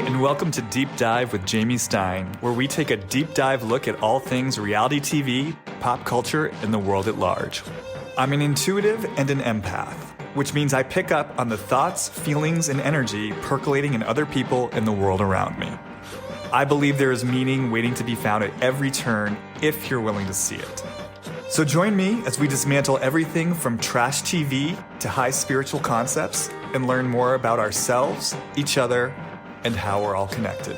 and welcome to Deep Dive with Jamie Stein, where we take a deep dive look at all things reality TV, pop culture, and the world at large. I'm an intuitive and an empath, which means I pick up on the thoughts, feelings, and energy percolating in other people and the world around me. I believe there is meaning waiting to be found at every turn if you're willing to see it. So join me as we dismantle everything from trash TV to high spiritual concepts and learn more about ourselves, each other, and how we're all connected.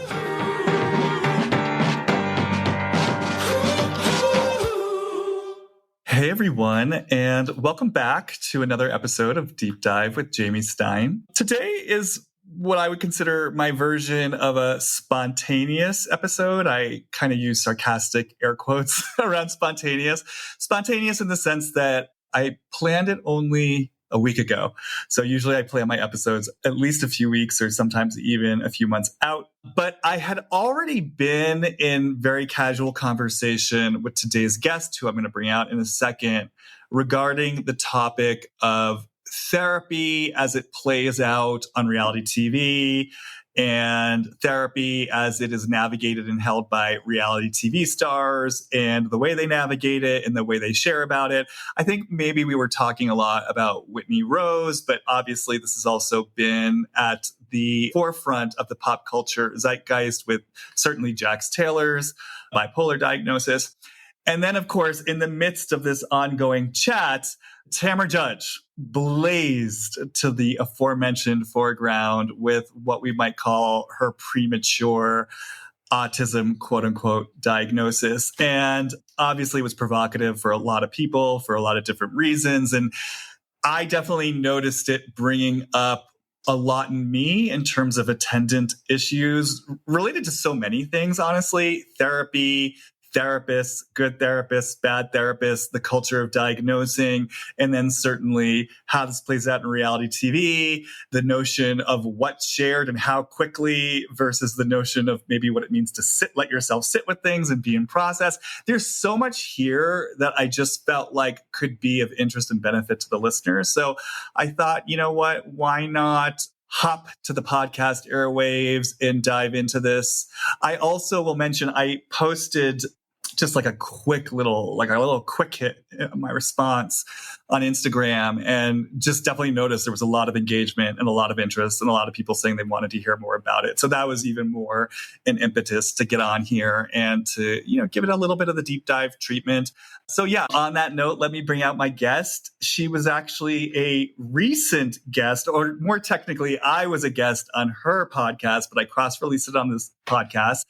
Hey everyone, and welcome back to another episode of Deep Dive with Jamie Stein. Today is what I would consider my version of a spontaneous episode. I kind of use sarcastic air quotes around spontaneous. Spontaneous in the sense that I planned it only a week ago. So usually I plan my episodes at least a few weeks or sometimes even a few months out. But I had already been in very casual conversation with today's guest, who I'm going to bring out in a second, regarding the topic of therapy as it plays out on reality TV and therapy as it is navigated and held by reality TV stars and the way they navigate it and the way they share about it. I think maybe we were talking a lot about Whitney Rose, but obviously this has also been at the forefront of the pop culture zeitgeist with certainly Jax Taylor's bipolar diagnosis. And then, of course, in the midst of this ongoing chat, Tamra Judge blazed to the aforementioned foreground with what we might call her premature autism, quote unquote, diagnosis. And obviously was provocative for a lot of people for a lot of different reasons. And I definitely noticed it bringing up a lot in me in terms of attendant issues related to so many things, honestly. Therapy, therapists, good therapists, bad therapists, the culture of diagnosing, and then certainly how this plays out in reality TV, the notion of what's shared and how quickly versus the notion of maybe what it means to let yourself sit with things and be in process. There's so much here that I just felt like could be of interest and benefit to the listeners. So I thought, you know what, why not hop to the podcast airwaves and dive into this? I also will mention I posted just like a little quick hit in my response on Instagram, and just definitely noticed there was a lot of engagement and a lot of interest and a lot of people saying they wanted to hear more about it. So that was even more an impetus to get on here and to, give it a little bit of the deep dive treatment. So yeah, on that note, let me bring out my guest. She was actually a recent guest, or more technically, I was a guest on her podcast, but I cross-released it on this podcast.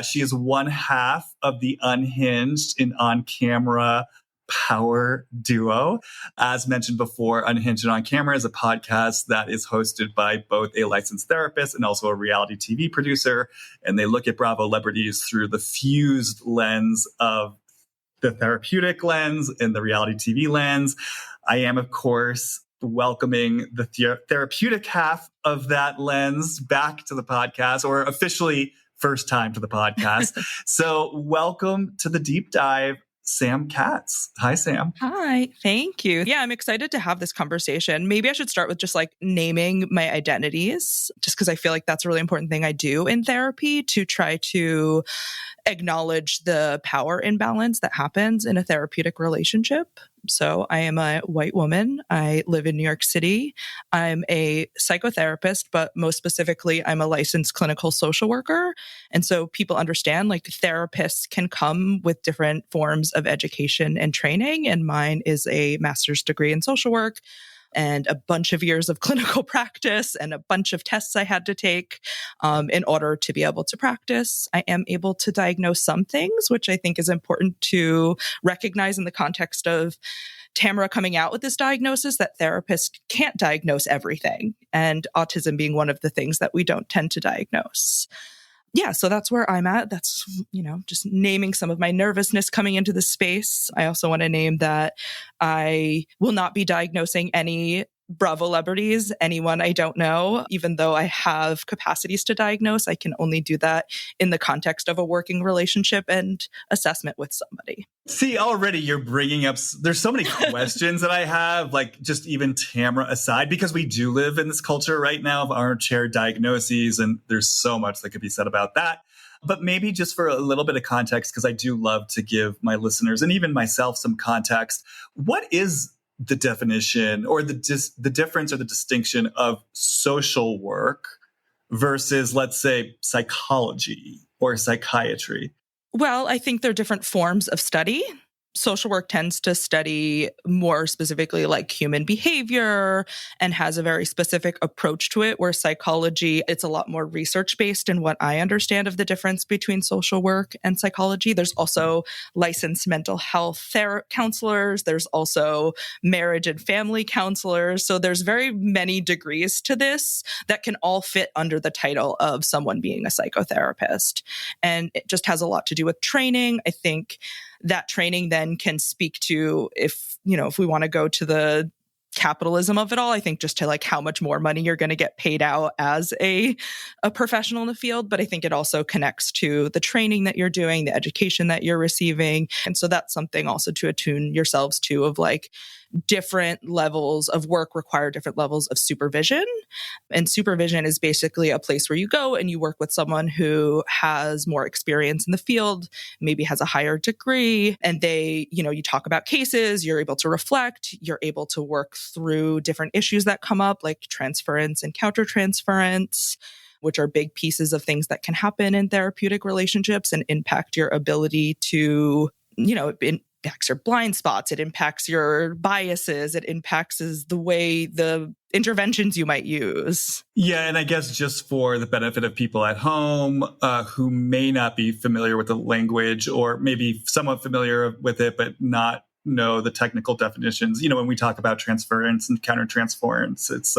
She is one half of the Unhinged and On Camera power duo. As mentioned before, Unhinged and On Camera is a podcast that is hosted by both a licensed therapist and also a reality TV producer. And they look at Bravo celebrities through the fused lens of the therapeutic lens and the reality TV lens. I am, of course, welcoming the therapeutic half of that lens back to the podcast, or officially first time to the podcast. So welcome to the deep dive, Sam Katz. Hi, Sam. Hi, thank you. Yeah, I'm excited to have this conversation. Maybe I should start with just like naming my identities, just because I feel like that's a really important thing I do in therapy, to try to acknowledge the power imbalance that happens in a therapeutic relationship. So I am a white woman. I live in New York City. I'm a psychotherapist, but most specifically, I'm a licensed clinical social worker. And so people understand like therapists can come with different forms of education and training. And mine is a master's degree in social work and a bunch of years of clinical practice and a bunch of tests I had to take in order to be able to practice. I am able to diagnose some things, which I think is important to recognize in the context of Tamra coming out with this diagnosis, that therapists can't diagnose everything, and autism being one of the things that we don't tend to diagnose. Yeah, so that's where I'm at. That's, just naming some of my nervousness coming into the space. I also want to name that I will not be diagnosing any Bravo celebrities, anyone I don't know. Even though I have capacities to diagnose, I can only do that in the context of a working relationship and assessment with somebody. See, already you're bringing up, there's so many questions that I have, like just even Tamra aside, because we do live in this culture right now of armchair diagnoses, and there's so much that could be said about that. But maybe just for a little bit of context, because I do love to give my listeners and even myself some context, what is the definition or the difference or the distinction of social work versus, let's say, psychology or psychiatry? Well, I think they're different forms of study. Social work tends to study more specifically like human behavior and has a very specific approach to it, where psychology, it's a lot more research based in what I understand of the difference between social work and psychology. There's also licensed mental health counselors. There's also marriage and family counselors. So there's very many degrees to this that can all fit under the title of someone being a psychotherapist. And it just has a lot to do with training. I think that training then can speak to, if we want to go to the capitalism of it all, I think just to like how much more money you're going to get paid out as a professional in the field. But I think it also connects to the training that you're doing, the education that you're receiving. And so that's something also to attune yourselves to, of like different levels of work require different levels of supervision. And supervision is basically a place where you go and you work with someone who has more experience in the field, maybe has a higher degree, and they, you talk about cases, you're able to reflect, you're able to work through different issues that come up, like transference and countertransference, which are big pieces of things that can happen in therapeutic relationships and impact your ability to, it impacts your blind spots, it impacts your biases, it impacts the way the interventions you might use. Yeah, and I guess just for the benefit of people at home who may not be familiar with the language, or maybe somewhat familiar with it, but not know the technical definitions. When we talk about transference and countertransference, it's,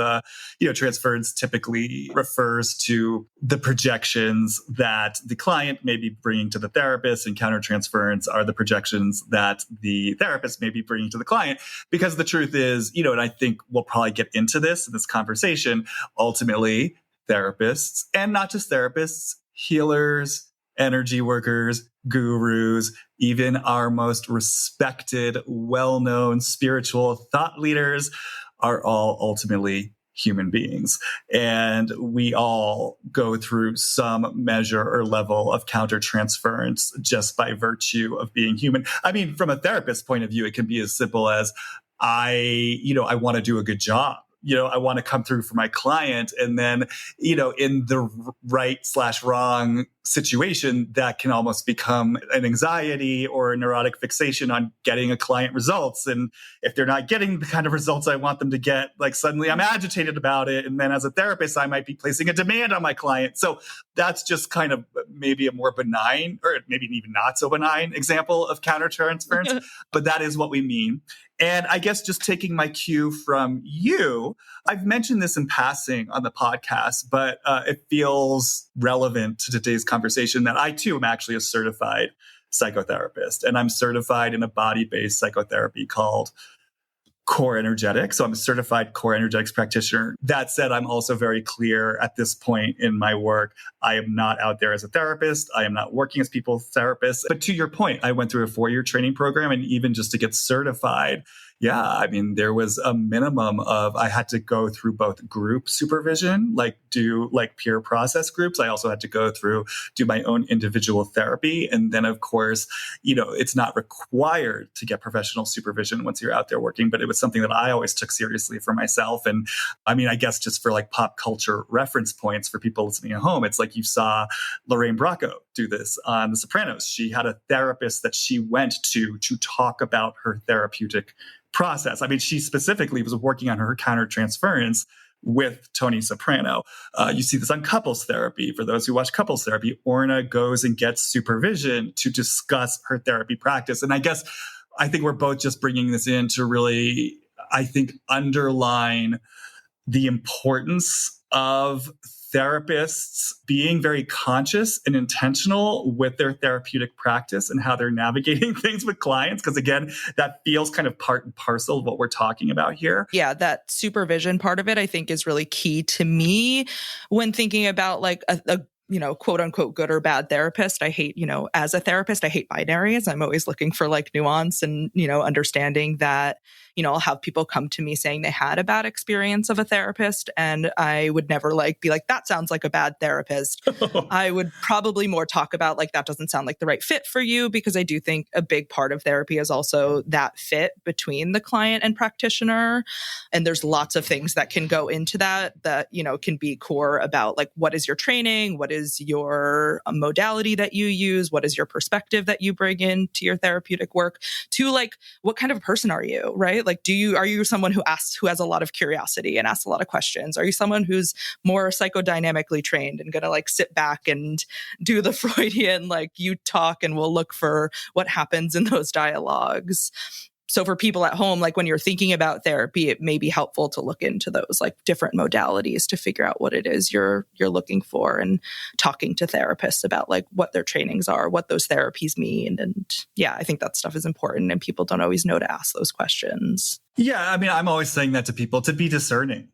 transference typically refers to the projections that the client may be bringing to the therapist, and countertransference are the projections that the therapist may be bringing to the client. Because the truth is, and I think we'll probably get into this in this conversation, ultimately, therapists, and not just therapists, healers, energy workers, gurus, even our most respected, well-known spiritual thought leaders are all ultimately human beings. And we all go through some measure or level of countertransference just by virtue of being human. I mean, from a therapist's point of view, it can be as simple as I want to do a good job. I want to come through for my client. And then, in the right/wrong situation, that can almost become an anxiety or a neurotic fixation on getting a client results. And if they're not getting the kind of results I want them to get, like suddenly I'm agitated about it. And then as a therapist, I might be placing a demand on my client. So that's just kind of maybe a more benign, or maybe even not so benign example of countertransference. But that is what we mean. And I guess just taking my cue from you, I've mentioned this in passing on the podcast, but it feels relevant to today's conversation that I too am actually a certified psychotherapist, and I'm certified in a body-based psychotherapy called core energetics. So I'm a certified core energetics practitioner. That said, I'm also very clear at this point in my work, I am not out there as a therapist. I am not working as people's therapist. But to your point, I went through a 4-year training program, and even just to get certified, there was a minimum of, I had to go through both group supervision, do peer process groups. I also had to do my own individual therapy. And then of course, it's not required to get professional supervision once you're out there working, but it was something that I always took seriously for myself. And I guess just for pop culture reference points for people listening at home, it's like you saw Lorraine Bracco do this on The Sopranos. She had a therapist that she went to talk about her therapeutic process. She specifically was working on her countertransference with Tony Soprano. You see this on couples therapy. For those who watch couples therapy, Orna goes and gets supervision to discuss her therapy practice. And I think we're both just bringing this in to really, underline the importance of therapists being very conscious and intentional with their therapeutic practice and how they're navigating things with clients. Because again, that feels kind of part and parcel of what we're talking about here. Yeah, that supervision part of it, I think, is really key to me when thinking about like a quote unquote good or bad therapist. I hate, as a therapist, I hate binaries. I'm always looking for like nuance and, understanding that, I'll have people come to me saying they had a bad experience of a therapist. And I would never be like, that sounds like a bad therapist. I would probably more talk about like, that doesn't sound like the right fit for you, because I do think a big part of therapy is also that fit between the client and practitioner. And there's lots of things that can go into that, can be core about like, what is your training? What is your modality that you use? What is your perspective that you bring into your therapeutic work? To like, what kind of person are you, right? Like, are you someone who has a lot of curiosity and asks a lot of questions? Are you someone who's more psychodynamically trained and gonna like sit back and do the Freudian, like you talk and we'll look for what happens in those dialogues? So for people at home, like when you're thinking about therapy, it may be helpful to look into those like different modalities to figure out what it is you're looking for, and talking to therapists about like what their trainings are, what those therapies mean. And yeah, I think that stuff is important, and people don't always know to ask those questions. Yeah, I mean, I'm always saying that to people, to be discerning,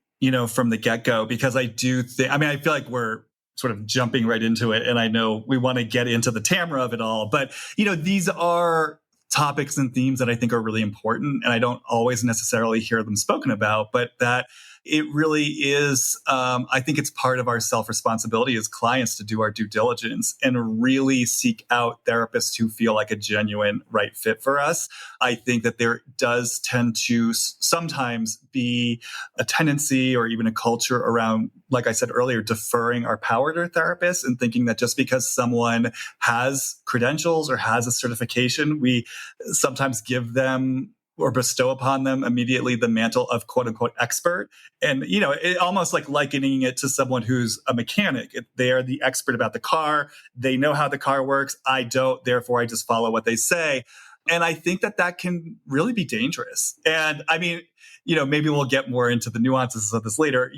from the get-go, because I do think, I feel like we're sort of jumping right into it, and I know we want to get into the Tamra of it all, but these are topics and themes that I think are really important, and I don't always necessarily hear them spoken about, but that it really is, I think it's part of our self-responsibility as clients to do our due diligence and really seek out therapists who feel like a genuine right fit for us. I think that there does tend to sometimes be a tendency or even a culture around, like I said earlier, deferring our power to therapists and thinking that just because someone has credentials or has a certification, we sometimes give them or bestow upon them immediately the mantle of quote unquote expert. And, it almost like likening it to someone who's a mechanic. They are the expert about the car. They know how the car works. I don't, therefore I just follow what they say. And I think that can really be dangerous. And maybe we'll get more into the nuances of this later.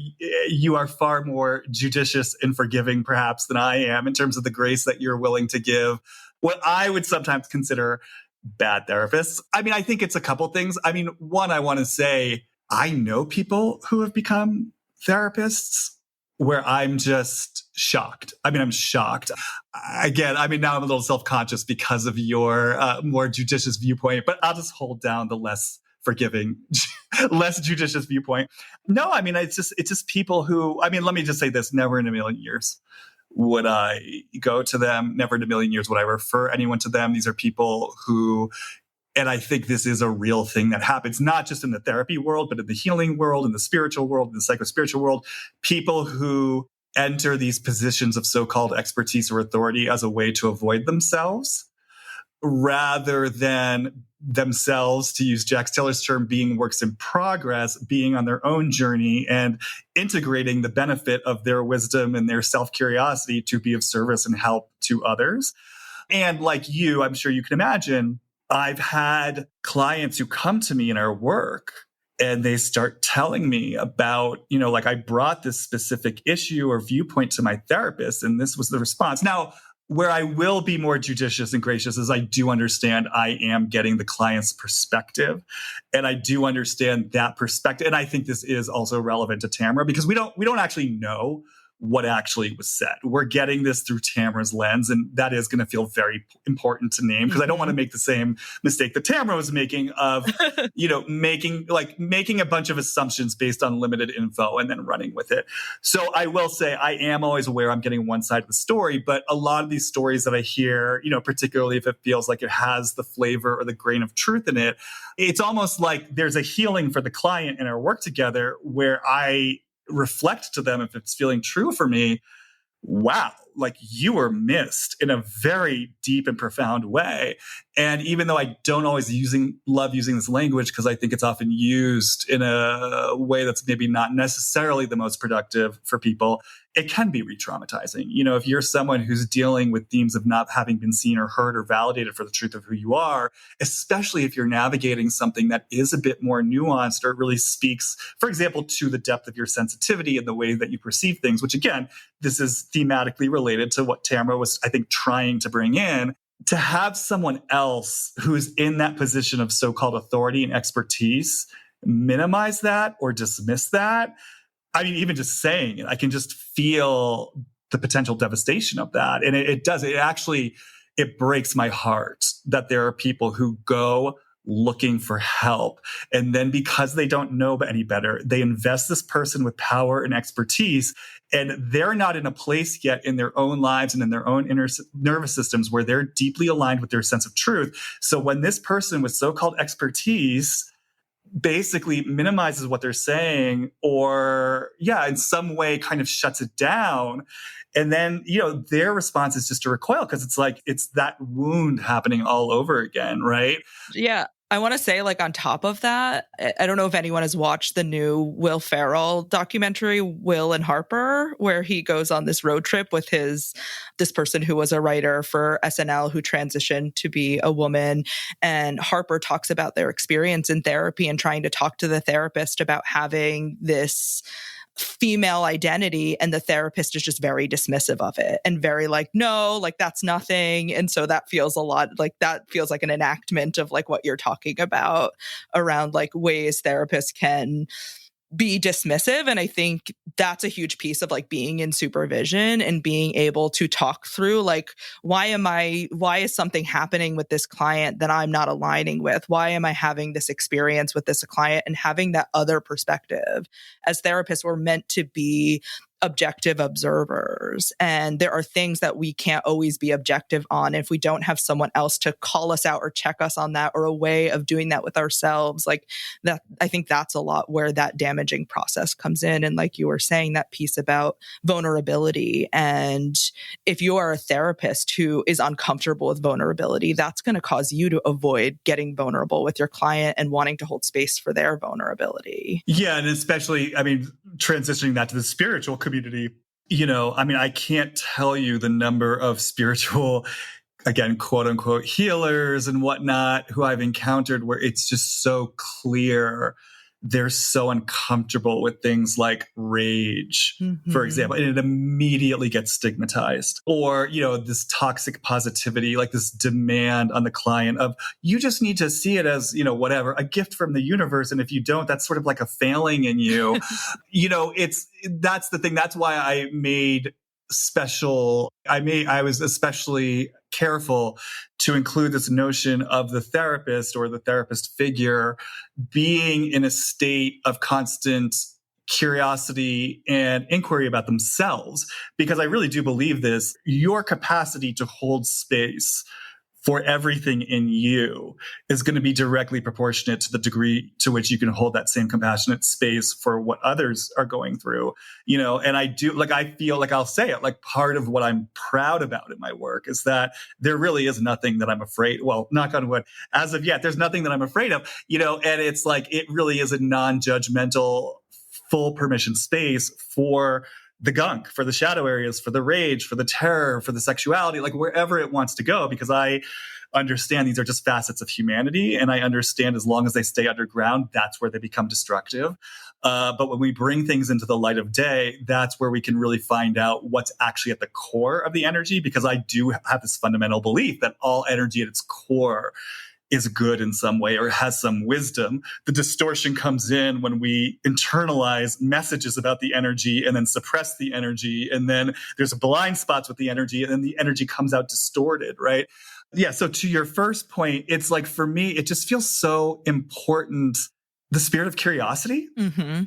You are far more judicious and forgiving perhaps than I am in terms of the grace that you're willing to give what I would sometimes consider bad therapists. I think it's a couple things. One, I want to say, I know people who have become therapists where I'm just shocked. I'm shocked. Again, now I'm a little self-conscious because of your more judicious viewpoint, but I'll just hold down the less forgiving, less judicious viewpoint. No, it's just people who, let me just say this, never in a million years would I go to them. Never in a million years would I refer anyone to them. These are people who, and I think this is a real thing that happens, not just in the therapy world, but in the healing world, in the spiritual world, in the psychospiritual world, people who enter these positions of so-called expertise or authority as a way to avoid themselves, rather than themselves, to use Jack Taylor's term, being works in progress, being on their own journey and integrating the benefit of their wisdom and their self-curiosity to be of service and help to others. And like you, I'm sure you can imagine, I've had clients who come to me in our work and they start telling me about, like I brought this specific issue or viewpoint to my therapist and this was the response. Now, where I will be more judicious and gracious is I do understand I am getting the client's perspective, and I do understand that perspective. And I think this is also relevant to Tamra because we don't actually know what actually was said. We're getting this through Tamra's lens, and that is going to feel very important to name because I don't want to make the same mistake that Tamra was making of, making a bunch of assumptions based on limited info and then running with it. So I will say I am always aware I'm getting one side of the story, but a lot of these stories that I hear, particularly if it feels like it has the flavor or the grain of truth in it, it's almost like there's a healing for the client in our work together where I reflect to them if it's feeling true for me. Wow, like you were missed in a very deep and profound way. And even though I don't always love using this language because I think it's often used in a way that's maybe not necessarily the most productive for people, it can be re-traumatizing. If you're someone who's dealing with themes of not having been seen or heard or validated for the truth of who you are, especially if you're navigating something that is a bit more nuanced or it really speaks, for example, to the depth of your sensitivity and the way that you perceive things, which again, this is thematically related to what Tamra was, I think, trying to bring in. To have someone else who's in that position of so-called authority and expertise minimize that or dismiss that, I mean, even just saying it, I can just feel the potential devastation of that. And it breaks my heart that there are people who go looking for help. And then because they don't know any better, they invest this person with power and expertise. And they're not in a place yet in their own lives and in their own inner nervous systems where they're deeply aligned with their sense of truth. So when this person with so-called expertise basically minimizes what they're saying or in some way kind of shuts it down, and then their response is just to recoil because it's like it's that wound happening all over again, right? Yeah. I want to say, like, on top of that, I don't know if anyone has watched the new Will Ferrell documentary, Will and Harper, where he goes on this road trip with this person who was a writer for SNL who transitioned to be a woman. And Harper talks about their experience in therapy and trying to talk to the therapist about having this female identity, and the therapist is just very dismissive of it and very like, no, like that's nothing. And so that feels like an enactment of like what you're talking about around like ways therapists can be dismissive. And I think that's a huge piece of like being in supervision and being able to talk through like, why is something happening with this client that I'm not aligning with? Why am I having this experience with this client? And having that other perspective. As therapists, we're meant to be objective observers. And there are things that we can't always be objective on. If we don't have someone else to call us out or check us on that, or a way of doing that with ourselves, like that, I think that's a lot where that damaging process comes in. And like you were saying, that piece about vulnerability. And if you are a therapist who is uncomfortable with vulnerability, that's going to cause you to avoid getting vulnerable with your client and wanting to hold space for their vulnerability. Yeah. And especially, I mean, transitioning that to the spiritual community, I can't tell you the number of spiritual, again, quote unquote, healers and whatnot who I've encountered where it's just so clear they're so uncomfortable with things like rage, for example, and it immediately gets stigmatized. Or, this toxic positivity, like this demand on the client of, you just need to see it as, whatever, a gift from the universe. And if you don't, that's sort of like a failing in you. That's the thing. That's why I was especially careful to include this notion of the therapist or the therapist figure being in a state of constant curiosity and inquiry about themselves, because I really do believe this. Your capacity to hold space for everything in you is going to be directly proportionate to the degree to which you can hold that same compassionate space for what others are going through, and I feel like I'll say it, like part of what I'm proud about in my work is that there really is nothing that I'm afraid. Well, knock on wood, as of yet, there's nothing that I'm afraid of, and it's like, it really is a non-judgmental, full permission space for the gunk, for the shadow areas, for the rage, for the terror, for the sexuality, like wherever it wants to go, because I understand these are just facets of humanity. And I understand as long as they stay underground, that's where they become destructive. But when we bring things into the light of day, that's where we can really find out what's actually at the core of the energy, because I do have this fundamental belief that all energy at its core is good in some way or has some wisdom. The distortion comes in when we internalize messages about the energy and then suppress the energy. And then there's blind spots with the energy, and then the energy comes out distorted, right? Yeah. So to your first point, it's like, for me, it just feels so important. The spirit of curiosity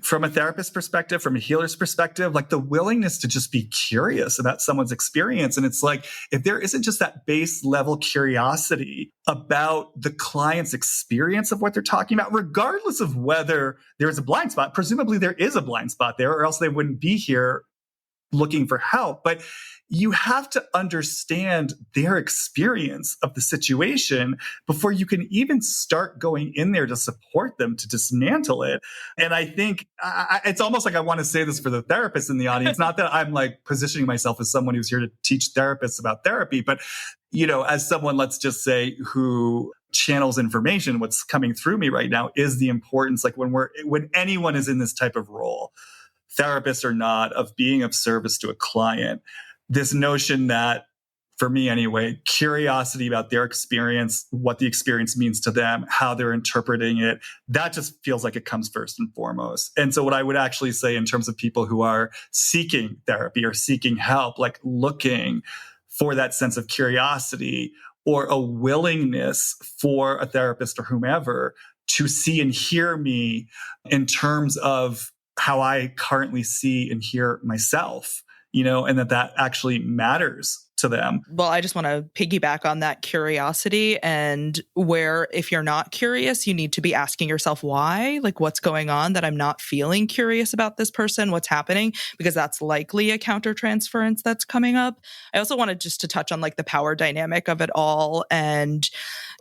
from a therapist perspective, from a healer's perspective, like the willingness to just be curious about someone's experience. And it's like, if there isn't just that base level curiosity about the client's experience of what they're talking about, regardless of whether there's a blind spot, presumably there is a blind spot there, or else they wouldn't be here looking for help. But you have to understand their experience of the situation before you can even start going in there to support them, to dismantle it. And I think it's almost like I want to say this for the therapists in the audience, not that I'm like positioning myself as someone who's here to teach therapists about therapy, but, as someone, let's just say, who channels information, what's coming through me right now is the importance, like when anyone is in this type of role, therapist or not, of being of service to a client, this notion that, for me anyway, curiosity about their experience, what the experience means to them, how they're interpreting it, that just feels like it comes first and foremost. And so what I would actually say in terms of people who are seeking therapy or seeking help, like looking for that sense of curiosity or a willingness for a therapist or whomever to see and hear me in terms of how I currently see and hear myself, and that actually matters to them. Well, I just want to piggyback on that curiosity, and where if you're not curious, you need to be asking yourself why, like what's going on that I'm not feeling curious about this person, what's happening, because that's likely a countertransference that's coming up. I also wanted just to touch on like the power dynamic of it all. And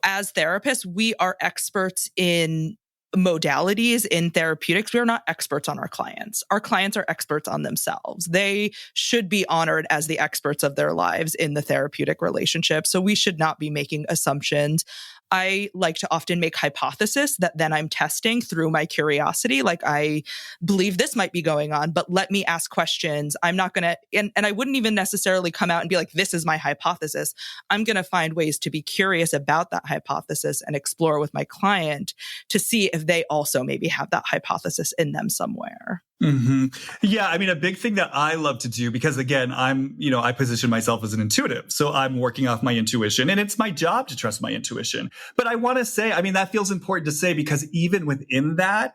as therapists, we are experts in modalities in therapeutics. We're not experts on our clients. Our clients are experts on themselves. They should be honored as the experts of their lives in the therapeutic relationship. So we should not be making assumptions. I like to often make hypotheses that then I'm testing through my curiosity. Like, I believe this might be going on, but let me ask questions. I'm not going to, and I wouldn't even necessarily come out and be like, this is my hypothesis. I'm going to find ways to be curious about that hypothesis and explore with my client to see if they also maybe have that hypothesis in them somewhere. Mm-hmm. Yeah. I mean, a big thing that I love to do, because again, I position myself as an intuitive. So I'm working off my intuition, and it's my job to trust my intuition. But I want to say, that feels important to say, because even within that,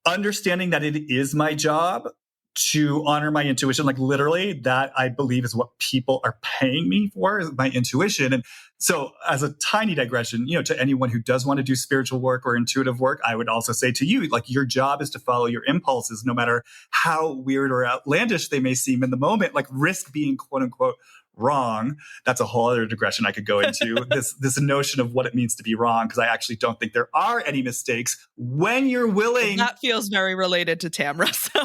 understanding that it is my job to honor my intuition, like literally that I believe is what people are paying me for, is my intuition. And so as a tiny digression, to anyone who does want to do spiritual work or intuitive work, I would also say to you, like, your job is to follow your impulses, no matter how weird or outlandish they may seem in the moment, like risk being quote unquote wrong. That's a whole other digression I could go into. this notion of what it means to be wrong, because I actually don't think there are any mistakes when you're willing. That feels very related to Tamra. So.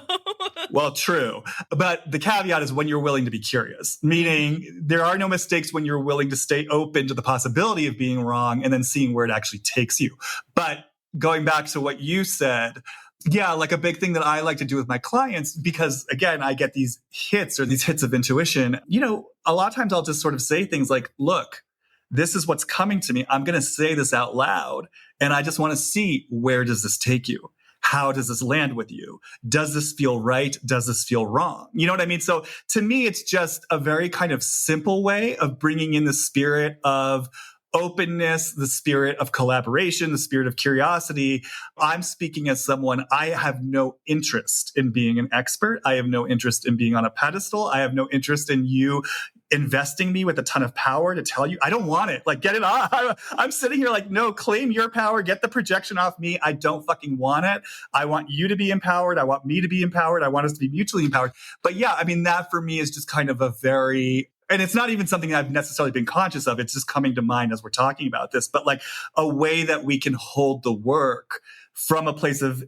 Well, true. But the caveat is when you're willing to be curious, meaning there are no mistakes when you're willing to stay open to the possibility of being wrong and then seeing where it actually takes you. But going back to what you said, yeah, like a big thing that I like to do with my clients, because again, I get these hits of intuition. A lot of times I'll just sort of say things like, look, this is what's coming to me. I'm going to say this out loud, and I just want to see, where does this take you? How does this land with you? Does this feel right? Does this feel wrong? You know what I mean? So to me, it's just a very kind of simple way of bringing in the spirit of openness, the spirit of collaboration, the spirit of curiosity. I'm speaking as someone, I have no interest in being an expert. I have no interest in being on a pedestal. I have no interest in you investing me with a ton of power to tell you. I don't want it. Like, get it off. I'm sitting here like, no, claim your power. Get the projection off me. I don't fucking want it. I want you to be empowered. I want me to be empowered. I want us to be mutually empowered. But yeah, that for me is just kind of a very, and it's not even something I've necessarily been conscious of. It's just coming to mind as we're talking about this, but like a way that we can hold the work from a place of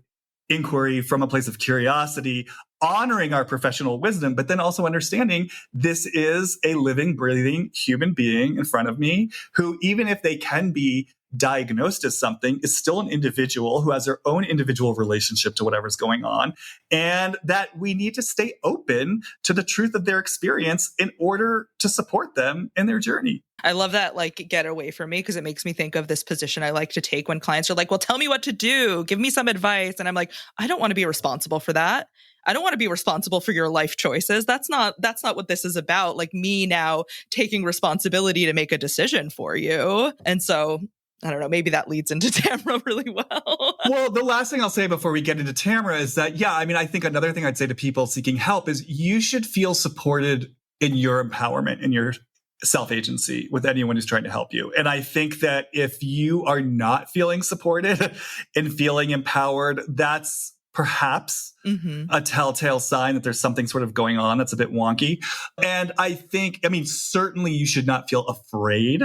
inquiry, from a place of curiosity, honoring our professional wisdom, but then also understanding this is a living, breathing human being in front of me who, even if they can be diagnosed as something, is still an individual who has their own individual relationship to whatever's going on, and that we need to stay open to the truth of their experience in order to support them in their journey. I love that, like, get away from me, because it makes me think of this position I like to take when clients are like, well, tell me what to do. Give me some advice. And I'm like, I don't want to be responsible for that. I don't want to be responsible for your life choices. That's not what this is about. Like, me now taking responsibility to make a decision for you. And so I don't know, maybe that leads into Tamra really well. Well, the last thing I'll say before we get into Tamra is that, yeah, I think another thing I'd say to people seeking help is you should feel supported in your empowerment, in your self-agency with anyone who's trying to help you. And I think that if you are not feeling supported and feeling empowered, that's perhaps Mm-hmm. a telltale sign that there's something sort of going on that's a bit wonky. And I think, I mean, certainly you should not feel afraid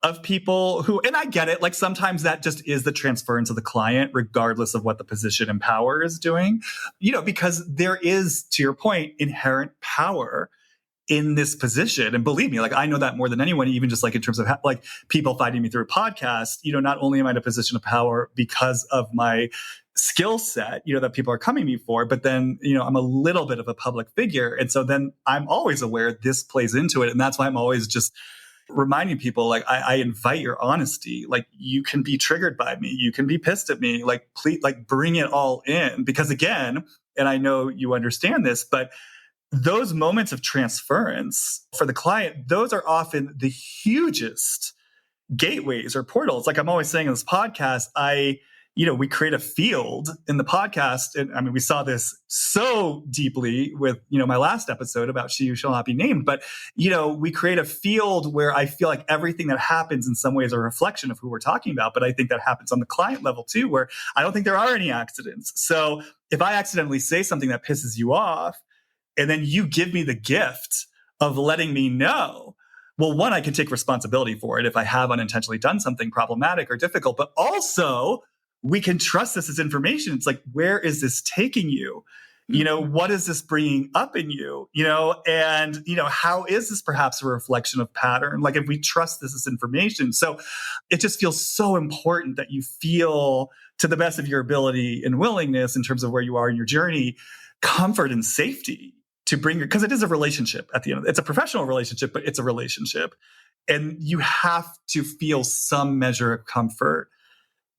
of people who, and I get it, like sometimes that just is the transference of the client, regardless of what the position in power is doing, because there is, to your point, inherent power in this position. And believe me, like I know that more than anyone, even just like in terms of like people finding me through a podcast, not only am I in a position of power because of my skill set, that people are coming to me for, but then, I'm a little bit of a public figure. And so then I'm always aware this plays into it. And that's why I'm always just reminding people, like, I invite your honesty. Like, you can be triggered by me. You can be pissed at me. Like, please, like, bring it all in. Because again, and I know you understand this, but those moments of transference for the client, those are often the hugest gateways or portals. Like I'm always saying in this podcast, we create a field in the podcast. And I mean, we saw this so deeply with, my last episode about She Who Shall Not Be Named. But, we create a field where I feel like everything that happens in some ways is a reflection of who we're talking about. But I think that happens on the client level too, where I don't think there are any accidents. So if I accidentally say something that pisses you off, and then you give me the gift of letting me know, well, one, I can take responsibility for it if I have unintentionally done something problematic or difficult, but also we can trust this as information. It's like, where is this taking you? What is this bringing up in you? And how is this perhaps a reflection of pattern? Like if we trust this as information. So it just feels so important that you feel to the best of your ability and willingness in terms of where you are in your journey, comfort and safety to bring because it is a relationship at the end. It's a professional relationship, but it's a relationship. And you have to feel some measure of comfort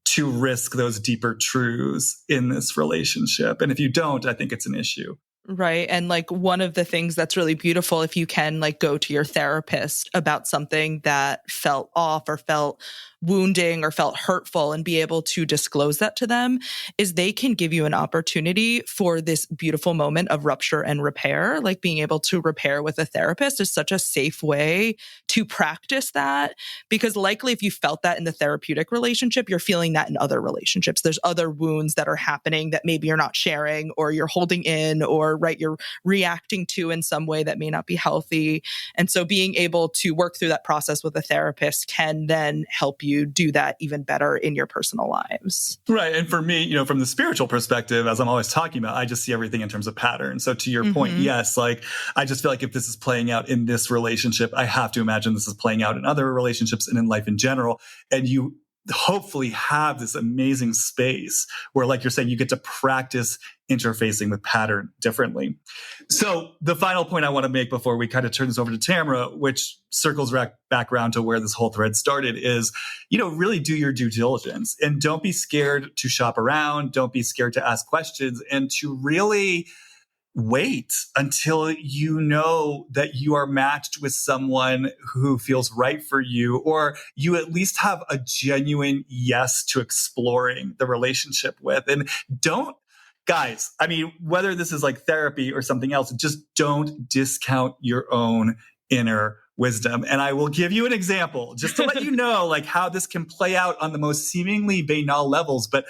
to risk those deeper truths in this relationship. And if you don't, I think it's an issue. Right. And like one of the things that's really beautiful, if you can like go to your therapist about something that felt off or felt wounding or felt hurtful and be able to disclose that to them, is they can give you an opportunity for this beautiful moment of rupture and repair. Like being able to repair with a therapist is such a safe way to practice that, because likely if you felt that in the therapeutic relationship, you're feeling that in other relationships. There's other wounds that are happening that maybe you're not sharing or you're holding in or you're reacting to in some way that may not be healthy. And so being able to work through that process with a therapist can then help you do that even better in your personal lives. Right. And for me, from the spiritual perspective, as I'm always talking about, I just see everything in terms of pattern. So to your point, yes, like I just feel like if this is playing out in this relationship, I have to imagine this is playing out in other relationships and in life in general. And you hopefully have this amazing space where, like you're saying, you get to practice interfacing with pattern differently. So the final point I want to make before we kind of turn this over to Tamra, which circles back around to where this whole thread started, is, really do your due diligence and don't be scared to shop around. Don't be scared to ask questions and to really wait until you know that you are matched with someone who feels right for you, or you at least have a genuine yes to exploring the relationship with. And guys, I mean, whether this is like therapy or something else, just don't discount your own inner wisdom. And I will give you an example just to let you know like how this can play out on the most seemingly banal levels. But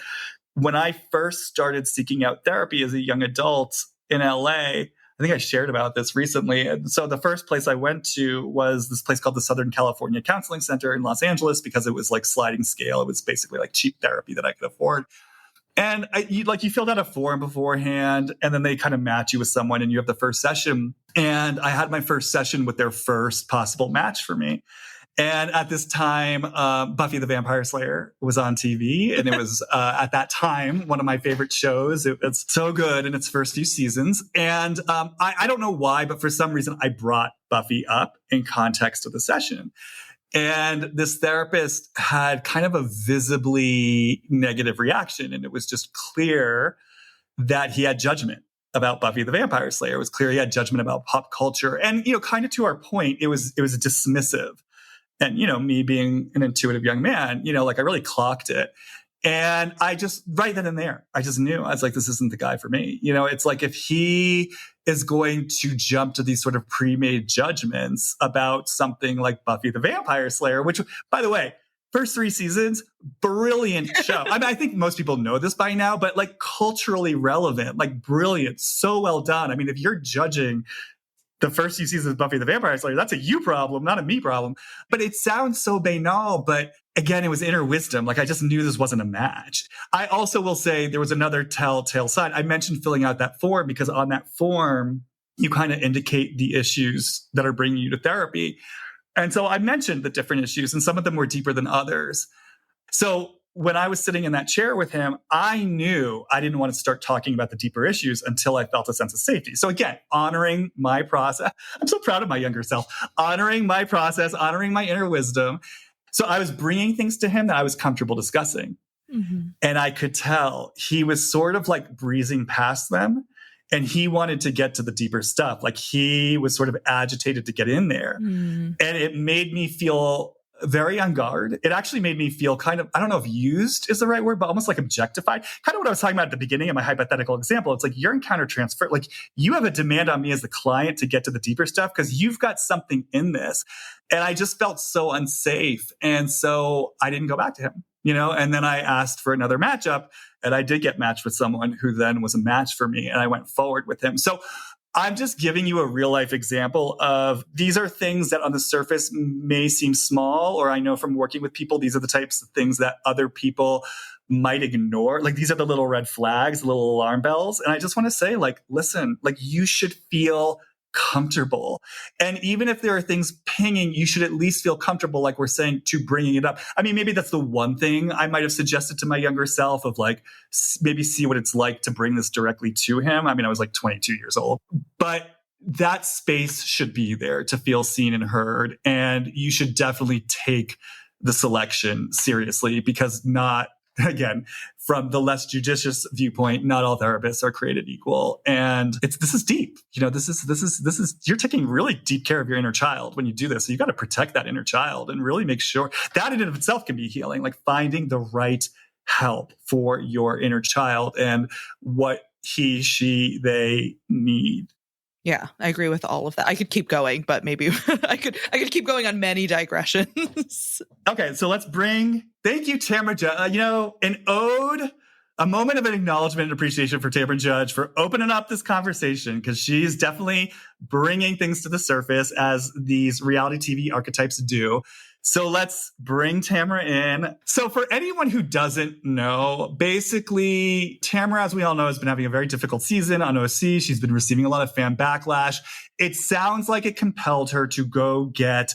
when I first started seeking out therapy as a young adult in LA, I think I shared about this recently. And so the first place I went to was this place called the Southern California Counseling Center in Los Angeles, because it was like sliding scale. It was basically like cheap therapy that I could afford. And you filled out a form beforehand, and then they kind of match you with someone and you have the first session. And I had my first session with their first possible match for me. And at this time, Buffy the Vampire Slayer was on TV. And it was, at that time, one of my favorite shows. It's so good in its first few seasons. And I don't know why, but for some reason, I brought Buffy up in context of the session. And this therapist had kind of a visibly negative reaction. And it was just clear that he had judgment about Buffy the Vampire Slayer. It was clear he had judgment about pop culture. And, kind of to our point, it was dismissive. And, me being an intuitive young man, I really clocked it. And I just, right then and there, I just knew. I was like, this isn't the guy for me. It's like if he is going to jump to these sort of pre-made judgments about something like Buffy the Vampire Slayer, which, by the way, First 3 seasons, brilliant show. I mean, I think most people know this by now, but like culturally relevant, like brilliant, so well done. I mean, if you're judging the first few seasons of Buffy the Vampire Slayer, that's a you problem, not a me problem. But it sounds so banal, but again, it was inner wisdom. Like I just knew this wasn't a match. I also will say there was another telltale sign. I mentioned filling out that form because on that form, you kind of indicate the issues that are bringing you to therapy. And so I mentioned the different issues, and some of them were deeper than others. So when I was sitting in that chair with him, I knew I didn't want to start talking about the deeper issues until I felt a sense of safety. So again, honoring my process. I'm so proud of my younger self, honoring my process, honoring my inner wisdom. So I was bringing things to him that I was comfortable discussing. Mm-hmm. And I could tell he was sort of like breezing past them. And he wanted to get to the deeper stuff. Like he was sort of agitated to get in there. Mm. And it made me feel very on guard. It actually made me feel kind of, I don't know if used is the right word, but almost like objectified. Kind of what I was talking about at the beginning of my hypothetical example. It's like you're in counter transfer. Like you have a demand on me as the client to get to the deeper stuff because you've got something in this. And I just felt so unsafe. And so I didn't go back to him, and then I asked for another matchup. And I did get matched with someone who then was a match for me. And I went forward with him. So I'm just giving you a real life example of these are things that on the surface may seem small, or I know from working with people, these are the types of things that other people might ignore. Like these are the little red flags, the little alarm bells. And I just want to say, like, listen, like you should feel comfortable. And even if there are things pinging, you should at least feel comfortable, like we're saying, to bringing it up. I mean, maybe that's the one thing I might have suggested to my younger self of like, maybe see what it's like to bring this directly to him. I mean, I was like 22 years old, but that space should be there to feel seen and heard. And you should definitely take the selection seriously because again, from the less judicious viewpoint, not all therapists are created equal. And this is deep. This is, you're taking really deep care of your inner child when you do this. So you got to protect that inner child and really make sure that in and of itself can be healing, like finding the right help for your inner child and what he, she, they need. Yeah, I agree with all of that. I could keep going, but maybe I could keep going on many digressions. Okay, so thank you, Tamra. An ode, a moment of an acknowledgement and appreciation for Tamra Judge for opening up this conversation because she's definitely bringing things to the surface as these reality TV archetypes do. So let's bring Tamra in. So for anyone who doesn't know, basically, Tamra, as we all know, has been having a very difficult season on OC. She's been receiving a lot of fan backlash. It sounds like it compelled her to go get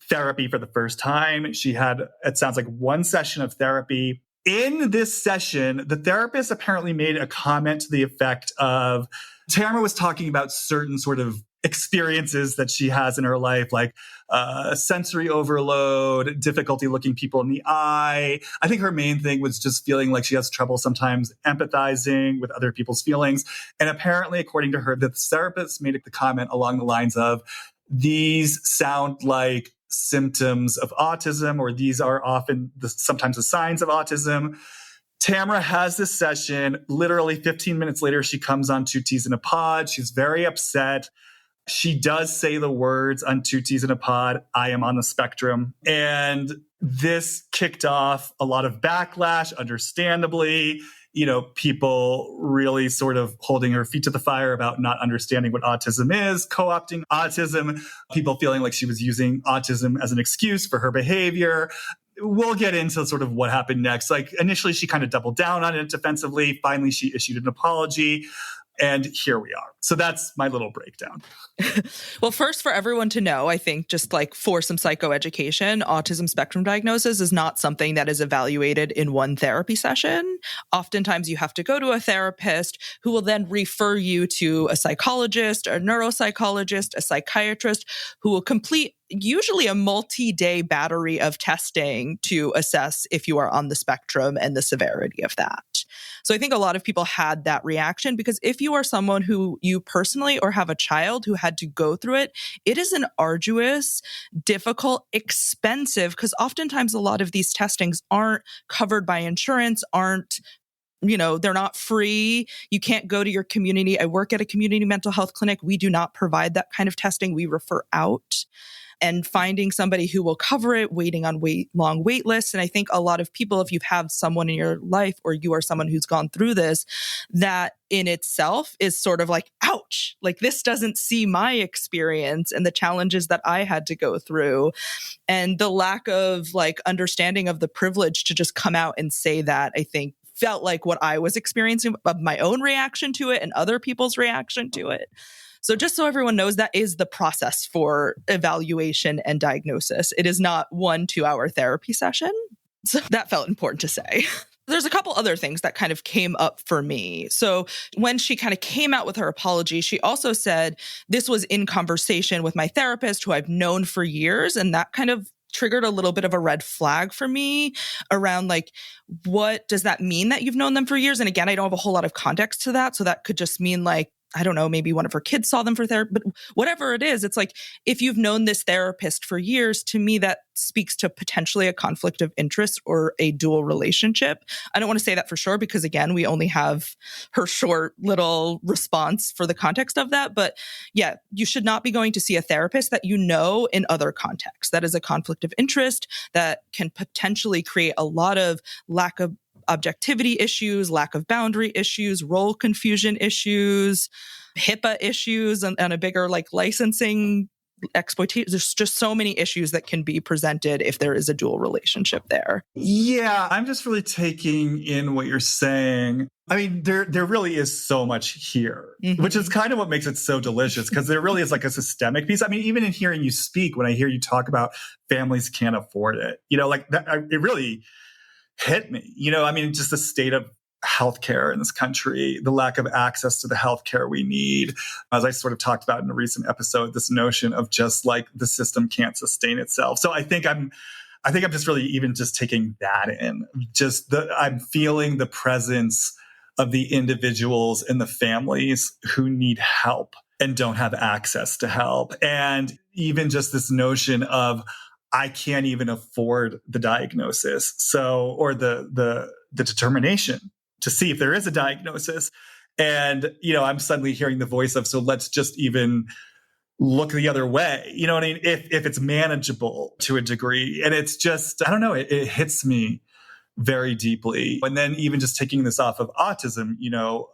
therapy for the first time. She had, it sounds like, one session of therapy. In this session, the therapist apparently made a comment to the effect of, Tamra was talking about certain sort of experiences that she has in her life, like sensory overload, difficulty looking people in the eye. I think her main thing was just feeling like she has trouble sometimes empathizing with other people's feelings. And apparently, according to her, the therapist made the comment along the lines of, these sound like symptoms of autism, or these are often sometimes the signs of autism. Tamra has this session. Literally 15 minutes later, she comes on 2 T's in a Pod. She's very upset. She does say the words on 2 T's in a Pod, I am on the spectrum. And this kicked off a lot of backlash, understandably. People really sort of holding her feet to the fire about not understanding what autism is, co-opting autism, people feeling like she was using autism as an excuse for her behavior. We'll get into sort of what happened next. Like initially, she kind of doubled down on it defensively. Finally, she issued an apology. And here we are. So that's my little breakdown. Well, first, for everyone to know, I think just like for some psychoeducation, autism spectrum diagnosis is not something that is evaluated in one therapy session. Oftentimes, you have to go to a therapist who will then refer you to a psychologist, a neuropsychologist, a psychiatrist who will complete usually a multi-day battery of testing to assess if you are on the spectrum and the severity of that. So I think a lot of people had that reaction because if you are someone who you personally or have a child who had to go through it, it is an arduous, difficult, expensive, because oftentimes a lot of these testings aren't covered by insurance, they're not free. You can't go to your community. I work at a community mental health clinic. We do not provide that kind of testing. We refer out. and finding somebody who will cover it, waiting on long wait lists. And I think a lot of people, if you've had someone in your life or you are someone who's gone through this, that in itself is sort of like, ouch, like this doesn't see my experience and the challenges that I had to go through. And the lack of like understanding of the privilege to just come out and say that, I think felt like what I was experiencing of my own reaction to it and other people's reaction to it. So just so everyone knows, that is the process for evaluation and diagnosis. It is not 1 2-hour therapy session. So that felt important to say. There's a couple other things that kind of came up for me. So when she kind of came out with her apology, she also said this was in conversation with my therapist who I've known for years. And that kind of triggered a little bit of a red flag for me around like, what does that mean that you've known them for years? And again, I don't have a whole lot of context to that. So that could just mean like, I don't know, maybe one of her kids saw them for therapy, but whatever it is, it's like, if you've known this therapist for years, to me, that speaks to potentially a conflict of interest or a dual relationship. I don't want to say that for sure, because again, we only have her short little response for the context of that. But yeah, you should not be going to see a therapist that you know in other contexts. That is a conflict of interest that can potentially create a lot of lack of objectivity issues, lack of boundary issues, role confusion issues, HIPAA issues, and a bigger like licensing exploitation. There's just so many issues that can be presented if there is a dual relationship there. Yeah, I'm just really taking in what you're saying. I mean, there really is so much here, which is kind of what makes it so delicious, because there really is like a systemic piece. I mean, even in hearing you speak, when I hear you talk about families can't afford it, like that, it really hit me. I mean, just the state of healthcare in this country, the lack of access to the healthcare we need. As I sort of talked about in a recent episode, this notion of just like the system can't sustain itself. So I think I'm just really even just taking that in. I'm feeling the presence of the individuals and the families who need help and don't have access to help. And even just this notion of, I can't even afford the diagnosis. Or the determination to see if there is a diagnosis. And, I'm suddenly hearing the voice of, so let's just even look the other way. You know what I mean? If it's manageable to a degree. And it's just, I don't know, it hits me very deeply. And then even just taking this off of autism,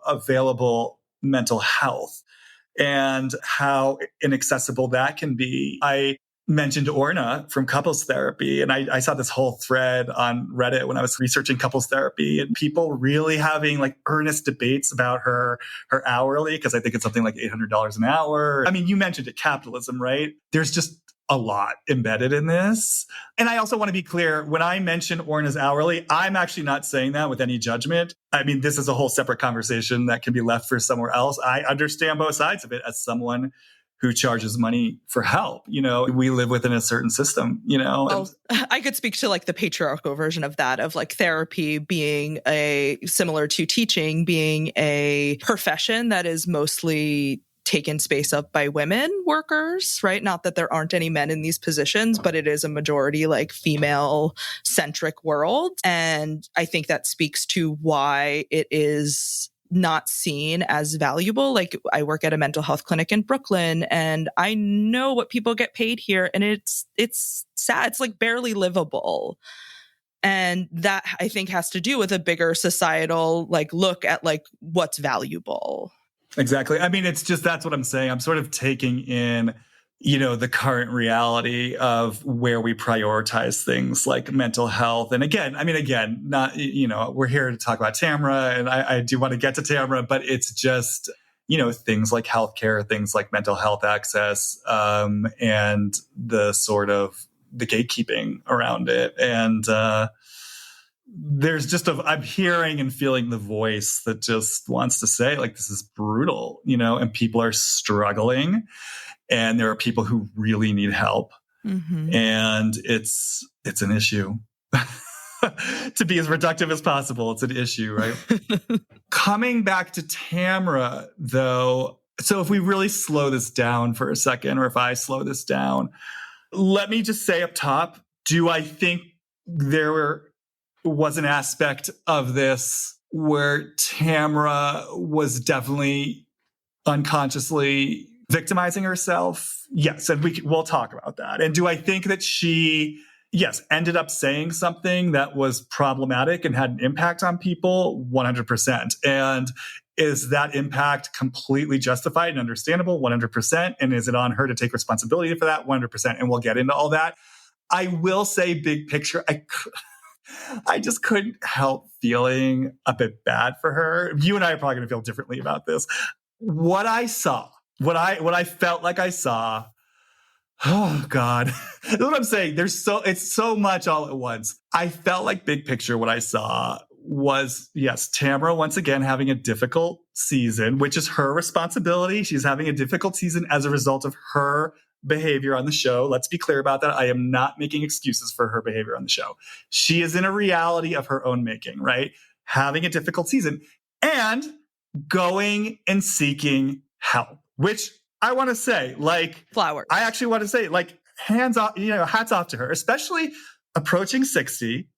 available mental health and how inaccessible that can be. I mentioned Orna from couples therapy, and I saw this whole thread on Reddit when I was researching couples therapy, and people really having like earnest debates about her hourly, because I think it's something like $800 an hour. I mean, you mentioned it, capitalism, right? There's just a lot embedded in this. And I also want to be clear, when I mention Orna's hourly, I'm actually not saying that with any judgment. I mean, this is a whole separate conversation that can be left for somewhere else. I understand both sides of it as someone who charges money for help. We live within a certain system, Well, I could speak to like the patriarchal version of that, of like therapy being similar to teaching, being a profession that is mostly taken space up by women workers, right? Not that there aren't any men in these positions, but it is a majority like female centric world. And I think that speaks to why it is not seen as valuable. Like, I work at a mental health clinic in Brooklyn, and I know what people get paid here, and it's sad. It's like barely livable. And that, I think, has to do with a bigger societal like look at like what's valuable. Exactly. I mean, it's just, that's what I'm saying. I'm sort of taking in, the current reality of where we prioritize things like mental health. And again, not, we're here to talk about Tamra, and I do want to get to Tamra, but it's just, things like healthcare, things like mental health access, and the sort of the gatekeeping around it. And, there's just I'm hearing and feeling the voice that just wants to say, like, this is brutal, and people are struggling, and there are people who really need help. And it's an issue. To be as reductive as possible, it's an issue, right? Coming back to Tamra, though, so if we really slow this down for a second, or if I slow this down, let me just say up top, do I think there was an aspect of this where Tamra was definitely unconsciously victimizing herself? Yes. And we'll talk about that. And do I think that she, yes, ended up saying something that was problematic and had an impact on people? 100%. And is that impact completely justified and understandable? 100%. And is it on her to take responsibility for that? 100%. And we'll get into all that. I will say, big picture, I just couldn't help feeling a bit bad for her. You and I are probably going to feel differently about this. What I saw, what I felt like I saw, oh God, that's what I'm saying. It's so much all at once. I felt like big picture, what I saw was, yes, Tamra once again having a difficult season, which is her responsibility. She's having a difficult season as a result of her behavior on the show. Let's be clear about that. I am not making excuses for her behavior on the show. She is in a reality of her own making, right? Having a difficult season and going and seeking help, which I want to say, like, flowers. I actually want to say, like, hands off, hats off to her, especially approaching 60.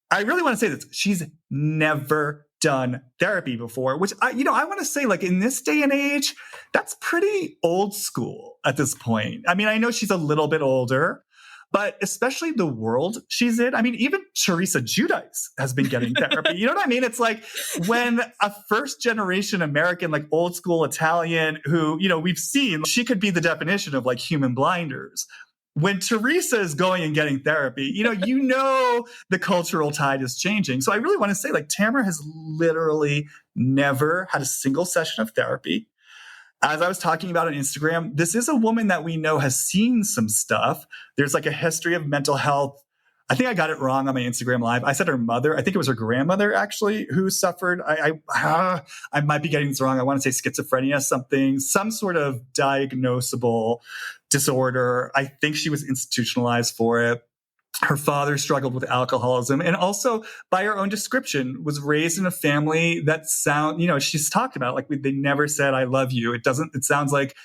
I really want to say this. She's never done therapy before, which I want to say, like, in this day and age, that's pretty old school at this point. I mean, I know she's a little bit older, but especially the world she's in. I mean, even Teresa Giudice has been getting therapy. You know what I mean? It's like when a first generation American, like old school Italian who, we've seen, she could be the definition of like human blinders. When Teresa is going and getting therapy, the cultural tide is changing. So I really want to say, like, Tamra has literally never had a single session of therapy. As I was talking about on Instagram, this is a woman that we know has seen some stuff. There's like a history of mental health. I think I got it wrong on my Instagram Live. I said her mother. I think it was her grandmother, actually, who suffered. I might be getting this wrong. I want to say schizophrenia, some sort of diagnosable disorder. I think she was institutionalized for it. Her father struggled with alcoholism and also, by her own description, was raised in a family that she's talked about, like, they never said, I love you. It sounds like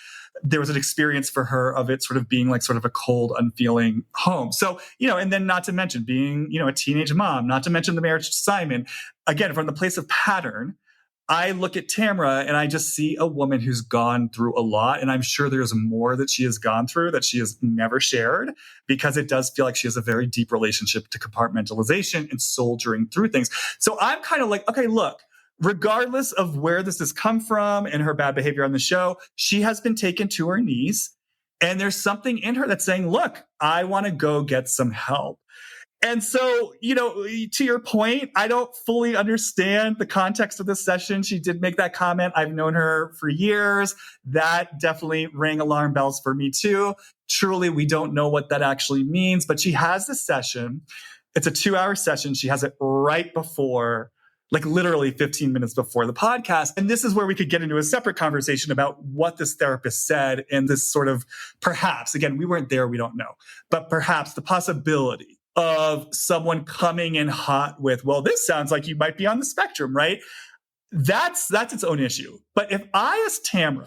there was an experience for her of it sort of being like sort of a cold, unfeeling home. So, and then not to mention being, a teenage mom, not to mention the marriage to Simon. Again, from the place of pattern, I look at Tamra and I just see a woman who's gone through a lot. And I'm sure there's more that she has gone through that she has never shared, because it does feel like she has a very deep relationship to compartmentalization and soldiering through things. So I'm kind of like, okay, look, regardless of where this has come from and her bad behavior on the show, she has been taken to her knees. And there's something in her that's saying, look, I want to go get some help. And so, to your point, I don't fully understand the context of this session. She did make that comment. I've known her for years. That definitely rang alarm bells for me too. Truly, we don't know what that actually means, but she has this session. It's a 2-hour session. She has it right before, like literally 15 minutes before the podcast. And this is where we could get into a separate conversation about what this therapist said and this sort of, perhaps, again, we weren't there, we don't know, but perhaps the possibility of someone coming in hot with, well, this sounds like you might be on the spectrum, right? That's its own issue. But if I, as Tamra,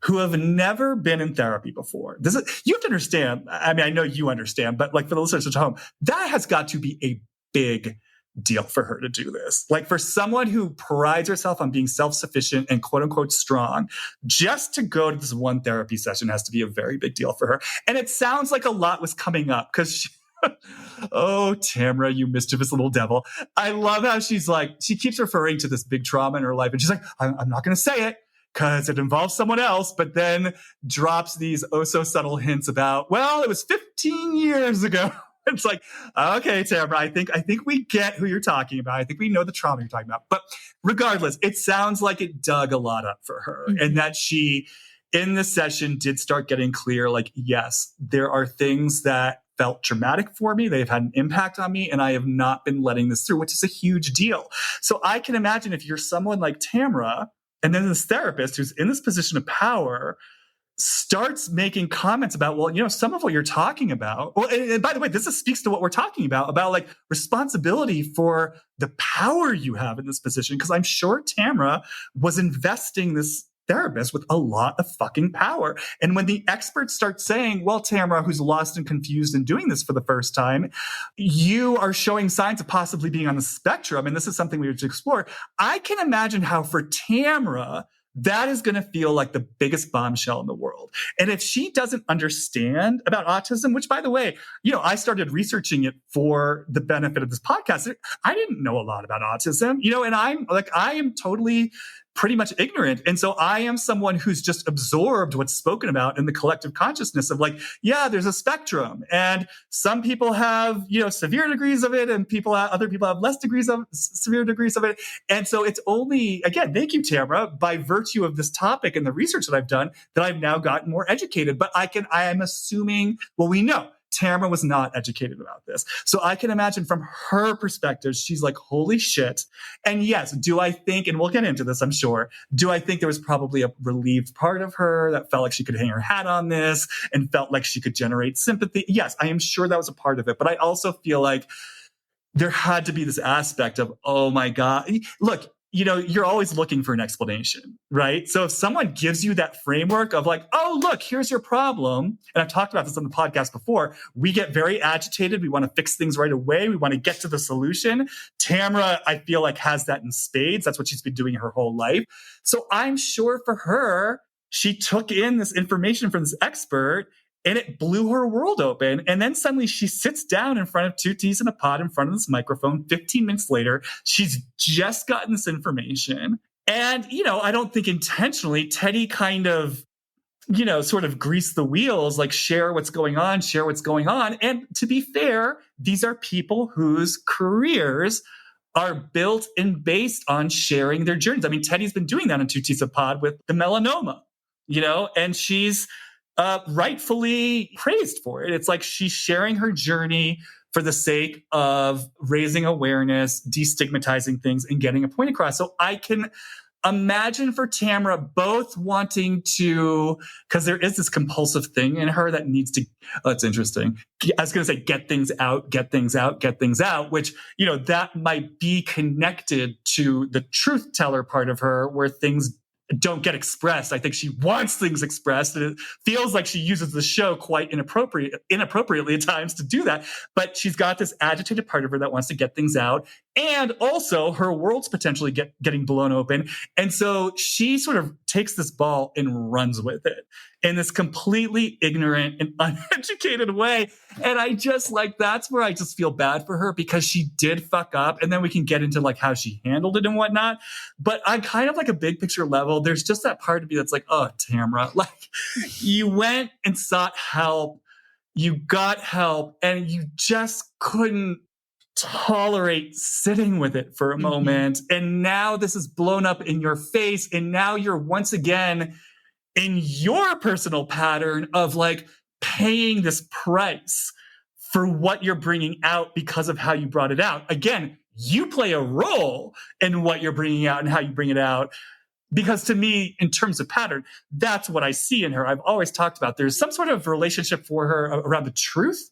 who have never been in therapy before, you have to understand, I mean, I know you understand, but like for the listeners at home, that has got to be a big deal for her to do this. Like, for someone who prides herself on being self-sufficient and quote unquote strong, just to go to this one therapy session has to be a very big deal for her. And it sounds like a lot was coming up because oh, Tamra, you mischievous little devil. I love how she keeps referring to this big trauma in her life. And she's like, I'm not going to say it because it involves someone else, but then drops these oh so subtle hints about, well, it was 15 years ago. It's like, okay, Tamra, I think we get who you're talking about. I think we know the trauma you're talking about. But regardless, it sounds like it dug a lot up for her, and that she, in this session, did start getting clear, like, yes, there are things that felt traumatic for me. They've had an impact on me, and I have not been letting this through, which is a huge deal. So I can imagine if you're someone like Tamra, and then this therapist who's in this position of power starts making comments about, well, some of what you're talking about. Well, and by the way, this speaks to what we're talking about like responsibility for the power you have in this position. Because I'm sure Tamra was investing this therapist with a lot of fucking power. And when the experts start saying, well, Tamra, who's lost and confused and doing this for the first time, you are showing signs of possibly being on the spectrum, and this is something we would explore. I can imagine how for Tamra, that is going to feel like the biggest bombshell in the world. And if she doesn't understand about autism, which by the way, I started researching it for the benefit of this podcast. I didn't know a lot about autism, and I am totally pretty much ignorant. And so I am someone who's just absorbed what's spoken about in the collective consciousness of there's a spectrum, and some people have, severe degrees of it, and other people have less severe degrees of it. And so it's only, again, thank you, Tamra, by virtue of this topic and the research that I've done, that I've now gotten more educated. But I am assuming, we know Tamra was not educated about this. So I can imagine from her perspective, she's like, holy shit. And yes, do I think, and we'll get into this, I'm sure, do I think there was probably a relieved part of her that felt like she could hang her hat on this and felt like she could generate sympathy? Yes, I am sure that was a part of it. But I also feel like there had to be this aspect of, oh my God, look, you're always looking for an explanation, right? So if someone gives you that framework of oh, look, here's your problem. And I've talked about this on the podcast before. We get very agitated. We want to fix things right away. We want to get to the solution. Tamra, I feel like, has that in spades. That's what she's been doing her whole life. So I'm sure for her, she took in this information from this expert and it blew her world open. And then suddenly she sits down in front of two teas in a pod in front of this microphone. 15 minutes later, she's just gotten this information. And, I don't think intentionally Teddy kind of, sort of grease the wheels, share what's going on. And to be fair, these are people whose careers are built and based on sharing their journeys. I mean, Teddy's been doing that on Two Teas a Pod with the melanoma, and she's rightfully praised for it. It's like she's sharing her journey for the sake of raising awareness, destigmatizing things, and getting a point across. So I can imagine for Tamra both wanting to, because there is this compulsive thing in her that needs to, it's interesting. I was going to say, get things out, which, that might be connected to the truth teller part of her where things don't get expressed. I think she wants things expressed, and it feels like she uses the show quite inappropriately at times to do that. But she's got this agitated part of her that wants to get things out, and also her world's potentially getting blown open. And so she sort of takes this ball and runs with it in this completely ignorant and uneducated way. And I just that's where I just feel bad for her, because she did fuck up. And then we can get into how she handled it and whatnot. But on kind of a big picture level, there's just that part of me that's oh, Tamra, you went and sought help, you got help, and you just couldn't tolerate sitting with it for a moment. And now this is blown up in your face. And now you're once again in your personal pattern of paying this price for what you're bringing out because of how you brought it out. Again, you play a role in what you're bringing out and how you bring it out. Because to me, in terms of pattern, that's what I see in her. I've always talked about there's some sort of relationship for her around the truth,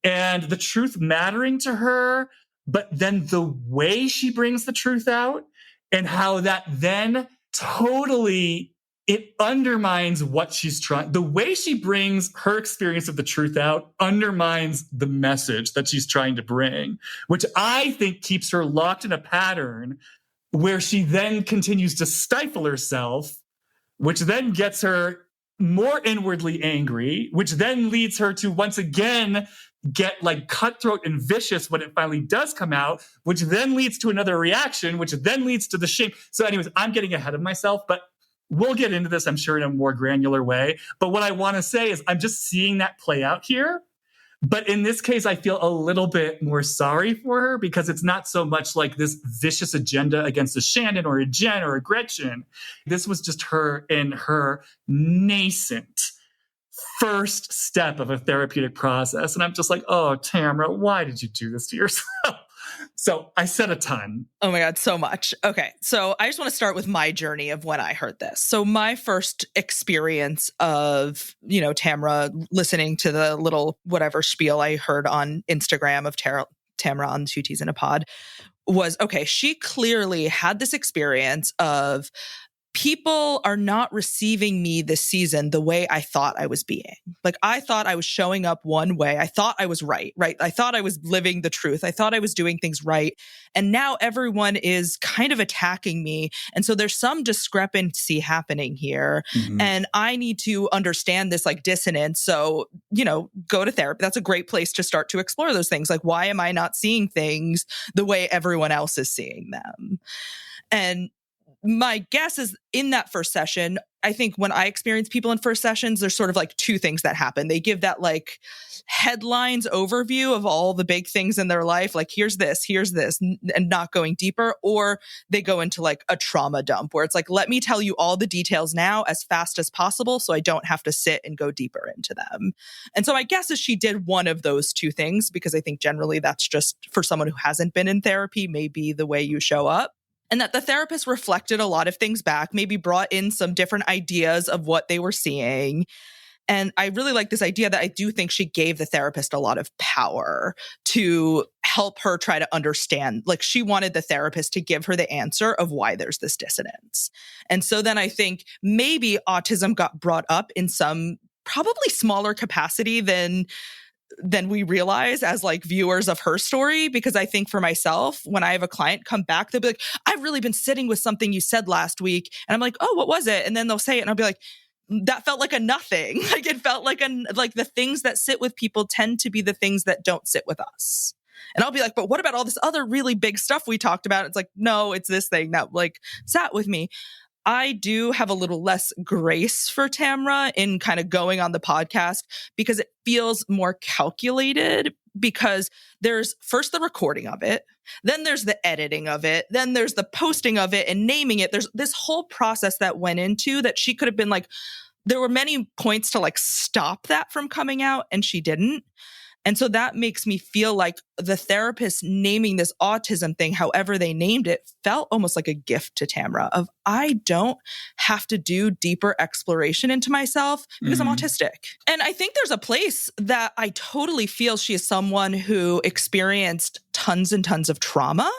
and the truth mattering to her, but then the way she brings the truth out and how that then totally, it undermines what she's trying. The way she brings her experience of the truth out undermines the message that she's trying to bring, which I think keeps her locked in a pattern where she then continues to stifle herself, which then gets her more inwardly angry, which then leads her to once again get cutthroat and vicious when it finally does come out, which then leads to another reaction, which then leads to the shame. So anyways, I'm getting ahead of myself, but we'll get into this, I'm sure, in a more granular way. But what I want to say is I'm just seeing that play out here. But in this case, I feel a little bit more sorry for her, because it's not so much this vicious agenda against a Shannon or a Jen or a Gretchen. This was just her in her nascent first step of a therapeutic process. And I'm just oh, Tamra, why did you do this to yourself? So I said a ton. Oh my God, so much. Okay. So I just want to start with my journey of when I heard this. So my first experience of, Tamra listening to the little whatever spiel I heard on Instagram of Tamra on Two Teas in a Pod was, okay, she clearly had this experience of people are not receiving me this season the way I thought I was being. Like, I thought I was showing up one way. I thought I was right? I thought I was living the truth. I thought I was doing things right. And now everyone is kind of attacking me. And so there's some discrepancy happening here. Mm-hmm. And I need to understand this like dissonance. So, go to therapy. That's a great place to start to explore those things. Like, why am I not seeing things the way everyone else is seeing them? And my guess is in that first session, I think when I experience people in first sessions, there's sort of like two things that happen. They give that like headlines overview of all the big things in their life. Like, here's this, and not going deeper. Or they go into like a trauma dump where it's like, let me tell you all the details now as fast as possible so I don't have to sit and go deeper into them. And so my guess is she did one of those two things, because I think generally that's just for someone who hasn't been in therapy, maybe the way you show up. And that the therapist reflected a lot of things back, maybe brought in some different ideas of what they were seeing. And I really like this idea that I do think she gave the therapist a lot of power to help her try to understand. Like, she wanted the therapist to give her the answer of why there's this dissonance. And so then I think maybe autism got brought up in some probably smaller capacity than we realize as like viewers of her story. Because I think for myself, when I have a client come back, they'll be like, I've really been sitting with something you said last week. And I'm like, oh, what was it? And then they'll say it and I'll be like, that felt like a nothing. Like, it felt like the things that sit with people tend to be the things that don't sit with us. And I'll be like, but what about all this other really big stuff we talked about? It's like, no, it's this thing that like sat with me. I do have a little less grace for Tamra in kind of going on the podcast, because it feels more calculated, because there's first the recording of it, then there's the editing of it, then there's the posting of it and naming it. There's this whole process that went into that. She could have been like, there were many points to like stop that from coming out, and she didn't. And so that makes me feel like the therapist naming this autism thing, however they named it, felt almost like a gift to Tamra of, I don't have to do deeper exploration into myself because I'm autistic. And I think there's a place that I totally feel she is someone who experienced tons and tons of trauma,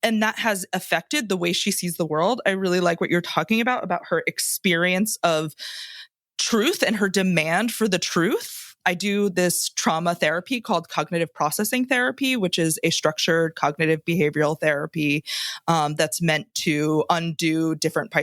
and that has affected the way she sees the world. I really like what you're talking about her experience of truth and her demand for the truth. I do this trauma therapy called cognitive processing therapy, which is a structured cognitive behavioral therapy that's meant to undo different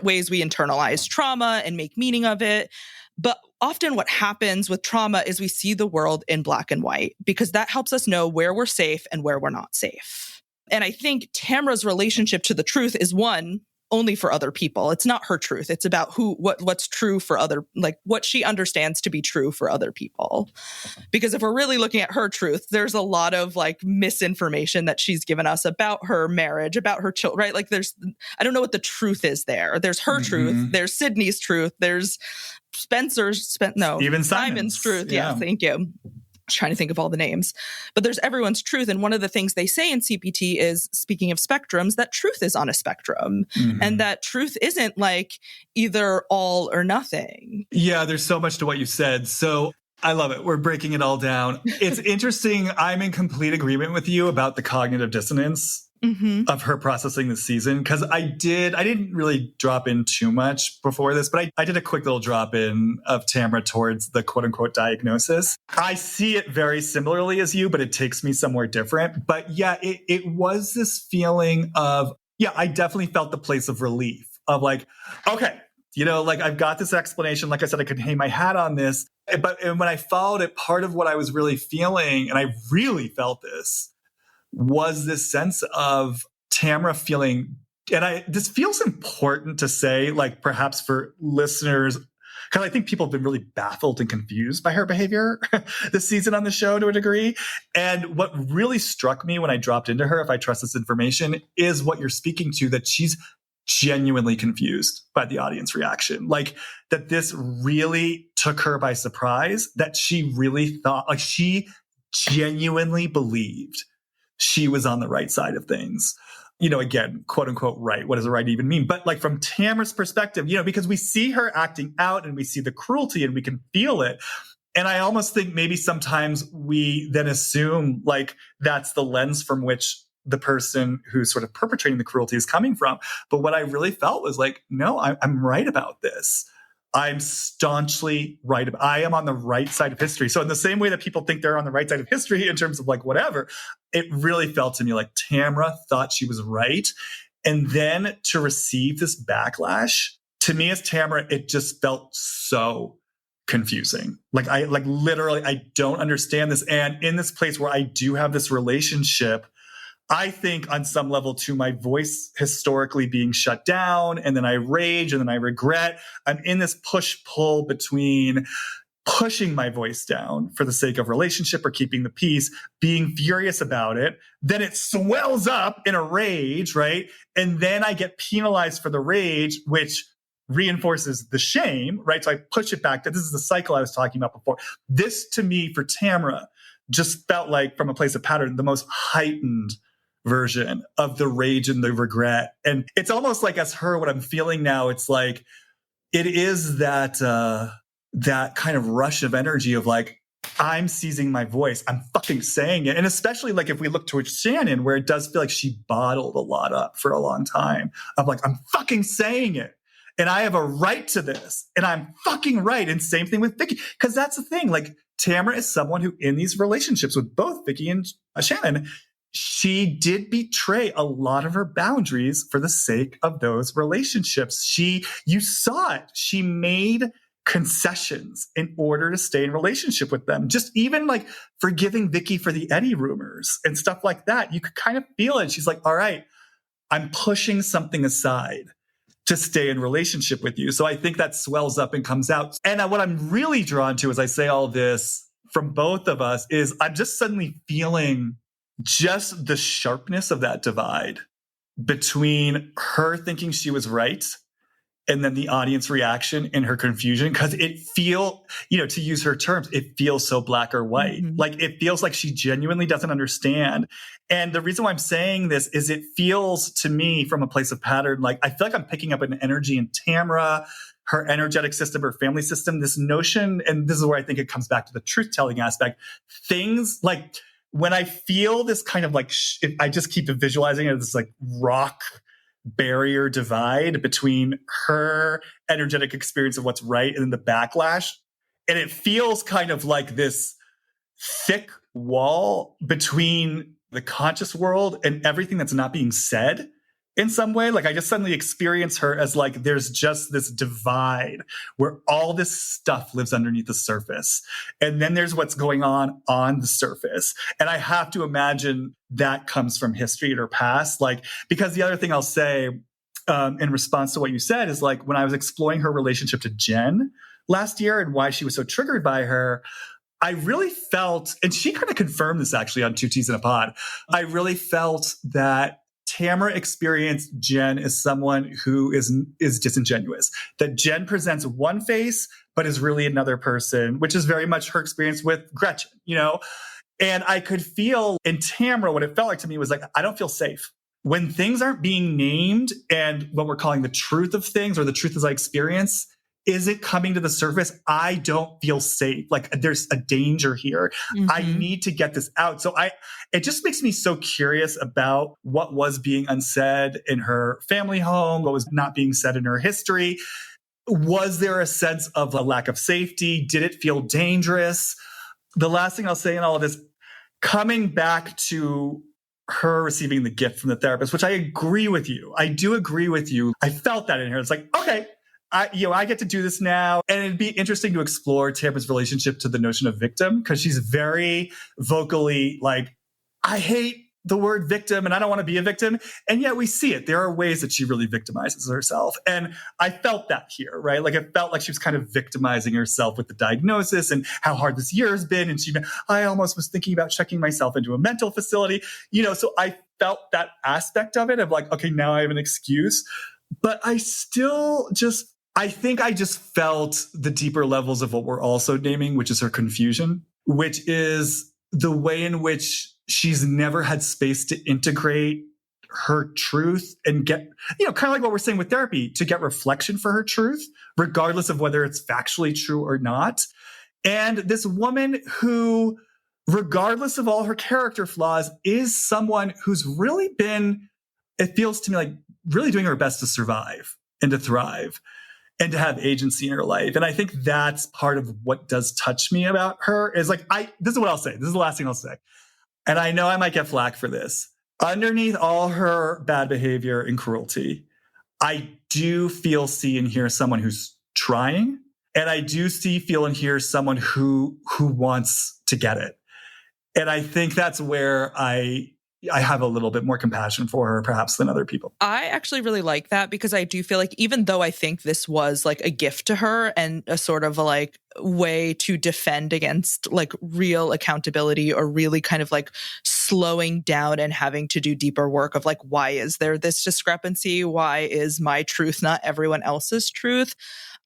ways we internalize trauma and make meaning of it. But often what happens with trauma is we see the world in black and white, because that helps us know where we're safe and where we're not safe. And I think Tamra's relationship to the truth is one only for other people. It's not her truth. It's about what's true for other, like what she understands to be true for other people. Because if we're really looking at her truth, there's a lot of like misinformation that she's given us about her marriage, about her children, right? Like I don't know what the truth is there. There's her truth. There's Sydney's truth. There's even Simon's truth. Yeah, thank you. Trying to think of all the names, but there's everyone's truth. And one of the things they say in CPT is, speaking of spectrums, that truth is on a spectrum, and that truth isn't like either all or nothing. Yeah, there's so much to what you said. So I love it. We're breaking it all down. It's interesting. I'm in complete agreement with you about the cognitive dissonance of her processing this season, because I didn't really drop in too much before this, but I did a quick little drop in of Tamra towards the quote unquote diagnosis. I see it very similarly as you, but it takes me somewhere different. But yeah, it was this feeling of, I definitely felt the place of relief of like, okay, like I've got this explanation. Like I said, I could hang my hat on this. But when I followed it, part of what I was really feeling, and I really felt this, was this sense of Tamra feeling, and this feels important to say, like perhaps for listeners, because I think people have been really baffled and confused by her behavior this season on the show to a degree. And what really struck me when I dropped into her, if I trust this information, is what you're speaking to, that she's genuinely confused by the audience reaction. Like that this really took her by surprise, that she really thought, like she genuinely believed she was on the right side of things. Again, quote unquote, right. What does the right even mean? But like from Tamra's perspective, because we see her acting out and we see the cruelty and we can feel it. And I almost think maybe sometimes we then assume like that's the lens from which the person who's sort of perpetrating the cruelty is coming from. But what I really felt was like, no, I'm right about this. I'm staunchly right. I am on the right side of history. So in the same way that people think they're on the right side of history in terms of like whatever, it really felt to me like Tamra thought she was right. And then to receive this backlash, to me as Tamra, it just felt so confusing. I literally, I don't understand this. And in this place where I do have this relationship, I think on some level too, my voice historically being shut down, and then I rage, and then I regret. I'm in this push-pull between pushing my voice down for the sake of relationship or keeping the peace, being furious about it. Then it swells up in a rage, right? And then I get penalized for the rage, which reinforces the shame, right? So I push it back. This is the cycle I was talking about before. This, to me, for Tamra, just felt like, from a place of pattern, the most heightened version of the rage and the regret. And it's almost like, as her, what I'm feeling now, it's like, it is that kind of rush of energy of like, I'm seizing my voice. I'm fucking saying it. And especially like if we look towards Shannon, where it does feel like she bottled a lot up for a long time of like, I'm fucking saying it. And I have a right to this. And I'm fucking right. And same thing with Vicky. Because that's the thing. Like, Tamra is someone who, in these relationships with both Vicky and Shannon, she did betray a lot of her boundaries for the sake of those relationships. You saw it. She made concessions in order to stay in relationship with them. Just even like forgiving Vicky for the Eddie rumors and stuff like that. You could kind of feel it. She's like, all right, I'm pushing something aside to stay in relationship with you. So I think that swells up and comes out. And what I'm really drawn to as I say all this from both of us is I'm just suddenly feeling just the sharpness of that divide between her thinking she was right and then the audience reaction and her confusion. Because it to use her terms, it feels so black or white. Mm-hmm. Like, it feels like she genuinely doesn't understand. And the reason why I'm saying this is it feels to me, from a place of pattern, like I feel like I'm picking up an energy in Tamra, her energetic system, her family system, this notion. And this is where I think it comes back to the truth-telling aspect. Things like, when I feel this kind of like, I just keep visualizing it as this like rock barrier divide between her energetic experience of what's right and then the backlash. And it feels kind of like this thick wall between the conscious world and everything that's not being said in some way. Like, I just suddenly experience her as like, there's just this divide where all this stuff lives underneath the surface. And then there's what's going on the surface. And I have to imagine that comes from history in her past. Like, because the other thing I'll say in response to what you said is like, when I was exploring her relationship to Jen last year and why she was so triggered by her, I really felt, and she kind of confirmed this actually on Two Teas in a Pod, I really felt that Tamra experienced Jen as someone who is disingenuous, that Jen presents one face, but is really another person, which is very much her experience with Gretchen, And I could feel in Tamra, what it felt like to me was like, I don't feel safe. When things aren't being named and what we're calling the truth of things, or the truth as I experience, isn't coming to the surface, I don't feel safe. Like, there's a danger here. Mm-hmm. I need to get this out. So it just makes me so curious about what was being unsaid in her family home, what was not being said in her history. Was there a sense of a lack of safety? Did it feel dangerous? The last thing I'll say in all of this, coming back to her receiving the gift from the therapist, which I agree with you. I do agree with you. I felt that in her. It's like, okay, I get to do this now. And it'd be interesting to explore Tamra's relationship to the notion of victim, because she's very vocally like, I hate the word victim and I don't want to be a victim. And yet we see it. There are ways that she really victimizes herself. And I felt that here, right? Like, it felt like she was kind of victimizing herself with the diagnosis and how hard this year has been. And I almost was thinking about checking myself into a mental facility, so I felt that aspect of it of like, okay, now I have an excuse. But I still I think I just felt the deeper levels of what we're also naming, which is her confusion, which is the way in which she's never had space to integrate her truth and get, kind of like what we're saying with therapy, to get reflection for her truth, regardless of whether it's factually true or not. And this woman who regardless of all her character flaws, is someone who's really been, it feels to me like, really doing her best to survive and to thrive and to have agency in her life. And I think that's part of what does touch me about her is like, this is what I'll say. This is the last thing I'll say. And I know I might get flack for this. Underneath all her bad behavior and cruelty, I do see and hear someone who's trying. And I do feel and hear someone who wants to get it. And I think that's where I have a little bit more compassion for her, perhaps, than other people. I actually really like that because I do feel like even though I think this was like a gift to her and a sort of like way to defend against like real accountability or really kind of like slowing down and having to do deeper work of like, why is there this discrepancy? Why is my truth not everyone else's truth?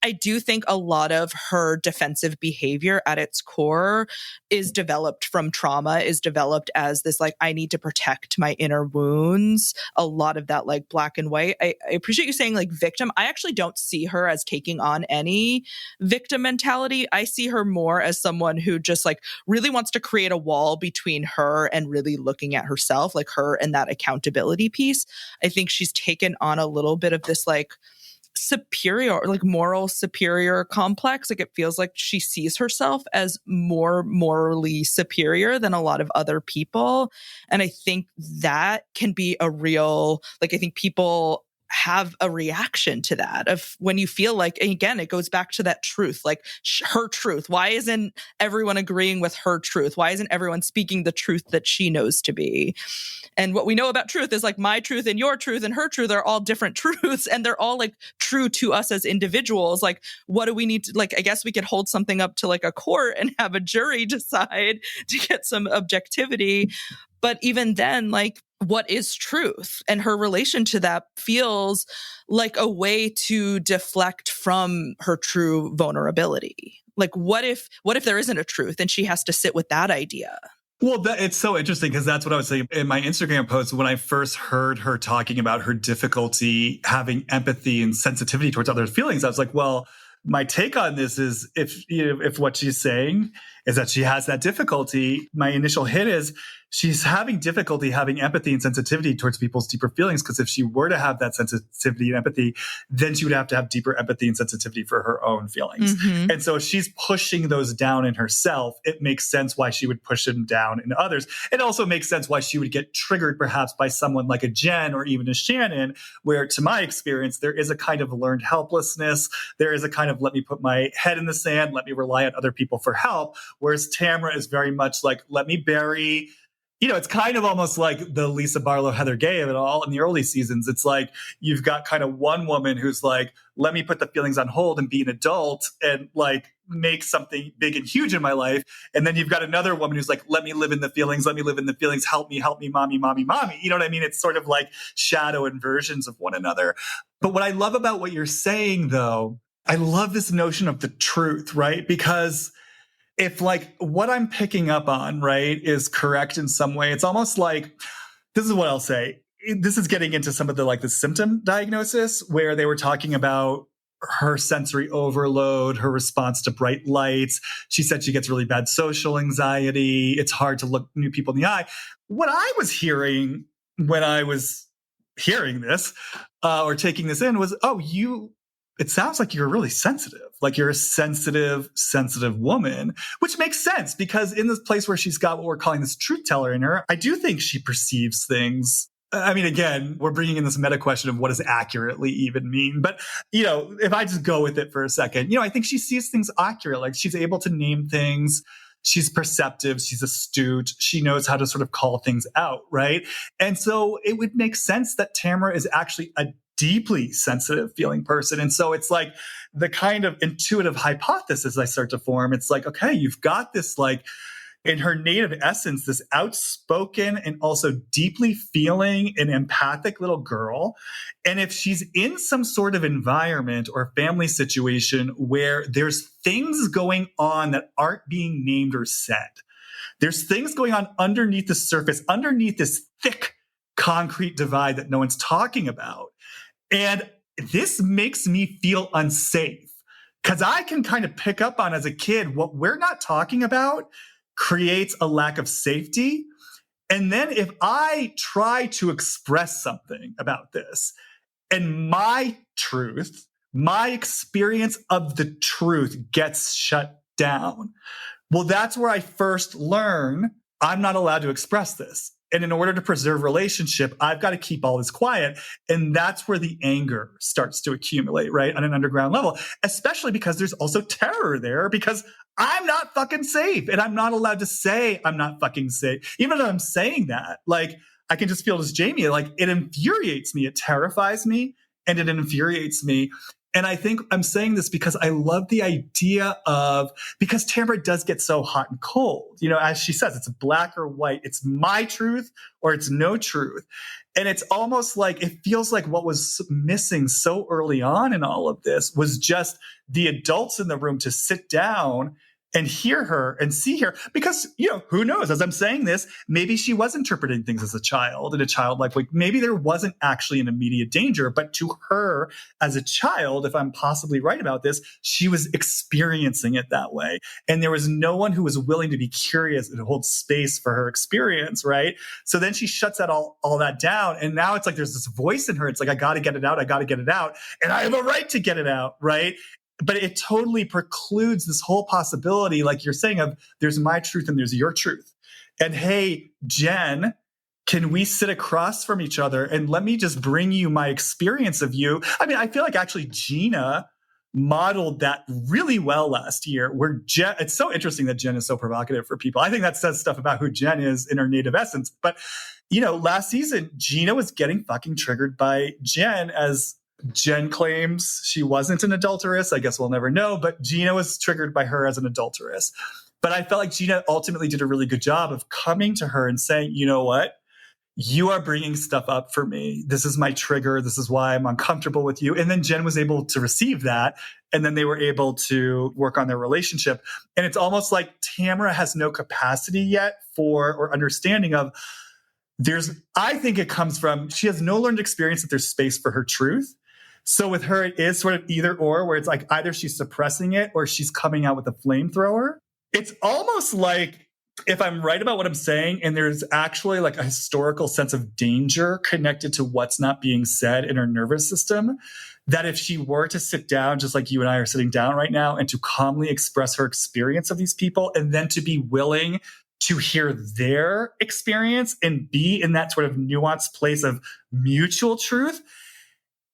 I do think a lot of her defensive behavior at its core is developed from trauma, is developed as this, like, I need to protect my inner wounds. A lot of that, like, black and white. I appreciate you saying, like, victim. I actually don't see her as taking on any victim mentality. I see her more as someone who just, like, really wants to create a wall between her and really looking at herself, like her and that accountability piece. I think she's taken on a little bit of this, like, superior, like moral superior complex. Like it feels like she sees herself as more morally superior than a lot of other people. And I think that can be a real, like, I think people have a reaction to that of when you feel like, and again, it goes back to that truth, like her truth. Why isn't everyone agreeing with her truth? Why isn't everyone speaking the truth that she knows to be? And what we know about truth is like my truth and your truth and her truth are all different truths. And they're all like true to us as individuals. Like, what do we need to, like, I guess we could hold something up to like a court and have a jury decide to get some objectivity. But even then, like, what is truth? And her relation to that feels like a way to deflect from her true vulnerability. Like, what if there isn't a truth and she has to sit with that idea? Well, it's so interesting because that's what I was saying in my Instagram post when I first heard her talking about her difficulty having empathy and sensitivity towards other feelings. I was like, well, my take on this is if what she's saying is that she has that difficulty, my initial hit is she's having difficulty having empathy and sensitivity towards people's deeper feelings. Because if she were to have that sensitivity and empathy, then she would have to have deeper empathy and sensitivity for her own feelings. Mm-hmm. And so if she's pushing those down in herself, it makes sense why she would push them down in others. It also makes sense why she would get triggered perhaps by someone like a Jen or even a Shannon, where to my experience, there is a kind of learned helplessness. There is a kind of let me put my head in the sand, let me rely on other people for help. Whereas Tamra is very much like, let me bury, it's kind of almost like the Lisa Barlow, Heather Gay of it all in the early seasons. It's like you've got kind of one woman who's like, let me put the feelings on hold and be an adult and like make something big and huge in my life. And then you've got another woman who's like, let me live in the feelings, help me, mommy, mommy. You know what I mean? It's sort of like shadow and versions of one another. But what I love about what you're saying, though, I love this notion of the truth, right? Because if like what I'm picking up on, right, is correct in some way, it's almost like, this is what I'll say. This is getting into some of the like the symptom diagnosis where they were talking about her sensory overload, her response to bright lights. She said she gets really bad social anxiety. It's hard to look new people in the eye. What I was hearing when I was hearing this or taking this in was, it sounds like you're really sensitive, like you're a sensitive woman, which makes sense because in this place where she's got what we're calling this truth teller in her, I do think she perceives things. I mean, again, we're bringing in this meta question of what does accurately even mean? But, if I just go with it for a second, I think she sees things accurate. Like she's able to name things. She's perceptive. She's astute. She knows how to sort of call things out, right? And so it would make sense that Tamra is actually a deeply sensitive feeling person. And so it's like the kind of intuitive hypothesis I start to form. It's like, okay, you've got this like in her native essence, this outspoken and also deeply feeling and empathic little girl. And if she's in some sort of environment or family situation where there's things going on that aren't being named or said, there's things going on underneath the surface, underneath this thick concrete divide that no one's talking about. And this makes me feel unsafe because I can kind of pick up on as a kid what we're not talking about creates a lack of safety. And then if I try to express something about this and my truth, my experience of the truth gets shut down, well, that's where I first learn I'm not allowed to express this. And in order to preserve relationship, I've got to keep all this quiet. And that's where the anger starts to accumulate, right? On an underground level, especially because there's also terror there because I'm not fucking safe and I'm not allowed to say I'm not fucking safe. Even though I'm saying that, like, I can just feel this Jamie, like it infuriates me. It terrifies me and it infuriates me. And I think I'm saying this because I love the idea of, because Tamra does get so hot and cold, you know, as she says, it's black or white. It's my truth or it's no truth. And it's almost like, it feels like what was missing so early on in all of this was just the adults in the room to sit down and hear her and see her. Because, you know, who knows, as I'm saying this, maybe she was interpreting things as a child in a childlike way. Maybe there wasn't actually an immediate danger, but to her as a child, if I'm possibly right about this, she was experiencing it that way. And there was no one who was willing to be curious and hold space for her experience, right? So then she shuts that all that down. And now it's like there's this voice in her. It's like, I got to get it out. I got to get it out. And I have a right to get it out, right? But it totally precludes this whole possibility, like you're saying, of there's my truth and there's your truth. And hey, Jen, can we sit across from each other and let me just bring you my experience of you? I mean, I feel like actually Gina modeled that really well last year, where Jen, it's so interesting that Jen is so provocative for people. I think that says stuff about who Jen is in her native essence. But, you know, last season, Gina was getting fucking triggered by Jen, as Jen claims she wasn't an adulteress. I guess we'll never know, but Gina was triggered by her as an adulteress. But I felt like Gina ultimately did a really good job of coming to her and saying, you know what? You are bringing stuff up for me. This is my trigger. This is why I'm uncomfortable with you. And then Jen was able to receive that. And then they were able to work on their relationship. And it's almost like Tamra has no capacity yet for, or understanding of, I think it comes from, she has no learned experience that there's space for her truth. So with her, it is sort of either or, where it's like either she's suppressing it or she's coming out with a flamethrower. It's almost like, if I'm right about what I'm saying, and there's actually like a historical sense of danger connected to what's not being said in her nervous system, that if she were to sit down, just like you and I are sitting down right now, and to calmly express her experience of these people, and then to be willing to hear their experience and be in that sort of nuanced place of mutual truth,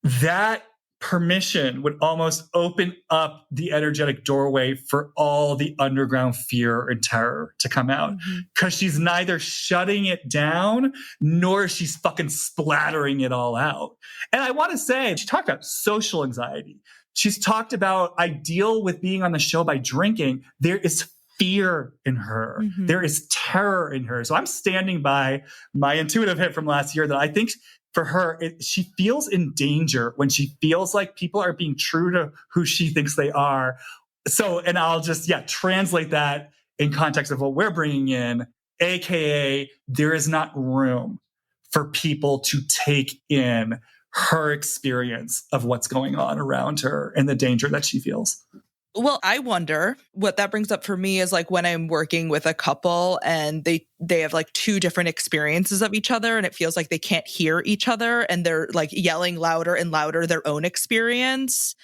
that permission would almost open up the energetic doorway for all the underground fear and terror to come out. Because she's neither shutting it down, nor she's fucking splattering it all out. And I want to say, she talked about social anxiety. She's talked about, I deal with being on the show by drinking. There is fear in her. There is terror in her. So I'm standing by my intuitive hit from last year that I think for her, she feels in danger when she feels like people are being true to who she thinks they are. So, and I'll just, translate that in context of what we're bringing in, AKA there is not room for people to take in her experience of what's going on around her and the danger that she feels. Well, I wonder what that brings up for me is like when I'm working with a couple and they have like two different experiences of each other and it feels like they can't hear each other and they're like yelling louder and louder their own experience.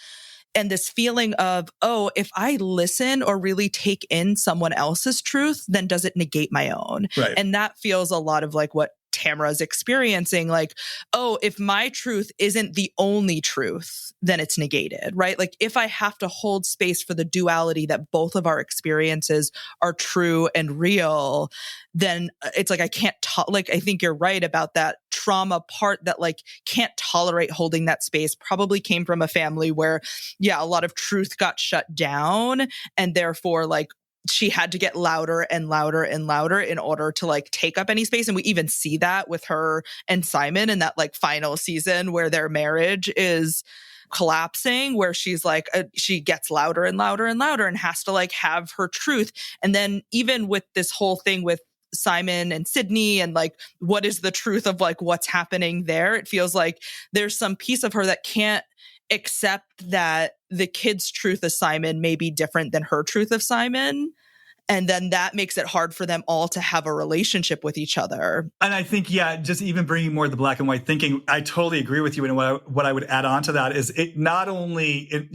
And this feeling of, oh, if I listen or really take in someone else's truth, then does it negate my own? Right. And that feels a lot of like what Tamra's experiencing, like, oh, if my truth isn't the only truth, then it's negated, right? Like if I have to hold space for the duality that both of our experiences are true and real, then it's like I can't like I think you're right about that trauma part that like can't tolerate holding that space. Probably came from a family where, a lot of truth got shut down, and therefore like she had to get louder and louder and louder in order to like take up any space. And we even see that with her and Simon in that like final season where their marriage is collapsing, where she's like, she gets louder and louder and louder and has to like have her truth. And then even with this whole thing with Simon and Sydney and like, what is the truth of like what's happening there? It feels like there's some piece of her that can't accept that the kid's truth of Simon may be different than her truth of Simon. And then that makes it hard for them all to have a relationship with each other. And I think, just even bringing more of the black and white thinking, I totally agree with you. And what I would add on to that is it not only,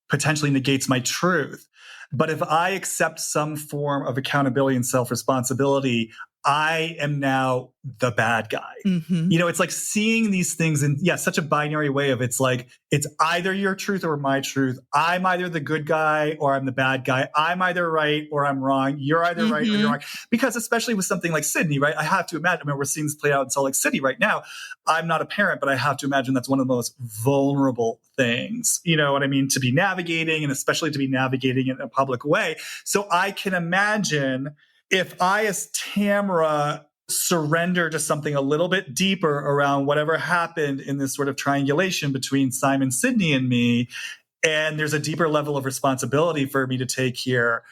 potentially negates my truth, but if I accept some form of accountability and self-responsibility, I am now the bad guy. Mm-hmm. It's like seeing these things in, such a binary way of it's like, it's either your truth or my truth. I'm either the good guy or I'm the bad guy. I'm either right or I'm wrong. You're either right or you're wrong. Because especially with something like Sydney, right? I have to imagine, we're seeing this play out in Salt Lake City right now. I'm not a parent, but I have to imagine that's one of the most vulnerable things, you know what I mean, to be navigating, and especially to be navigating in a public way. So I can imagine if I, as Tamra, surrender to something a little bit deeper around whatever happened in this sort of triangulation between Simon, Sydney, and me, and there's a deeper level of responsibility for me to take here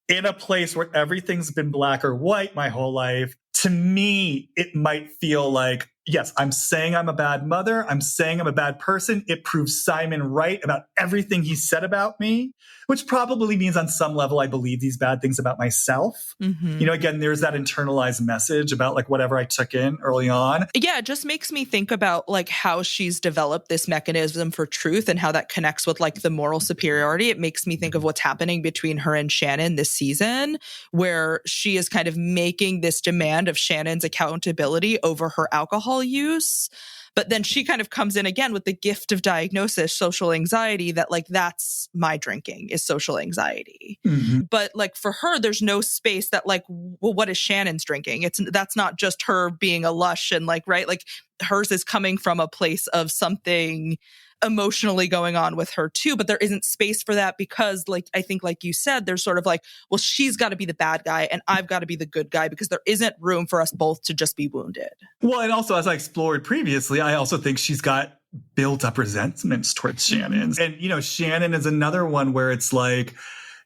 in a place where everything's been black or white my whole life, to me, it might feel like, yes, I'm saying I'm a bad mother. I'm saying I'm a bad person. It proves Simon right about everything he said about me, which probably means on some level I believe these bad things about myself. Mm-hmm. Again, there's that internalized message about like whatever I took in early on. Yeah, it just makes me think about like how she's developed this mechanism for truth and how that connects with like the moral superiority. It makes me think of what's happening between her and Shannon this season, where she is kind of making this demand of Shannon's accountability over her alcohol use. But then she kind of comes in again with the gift of diagnosis, social anxiety, that like, that's my drinking is social anxiety. Mm-hmm. But like for her, there's no space that like, well, what is Shannon's drinking? That's not just her being a lush and like, right? Like hers is coming from a place of something emotionally going on with her too, but there isn't space for that because like, I think like you said, there's sort of like, well, she's got to be the bad guy and I've got to be the good guy because there isn't room for us both to just be wounded. Well, and also as I explored previously, I also think she's got built up resentments towards Shannon. And, Shannon is another one where it's like,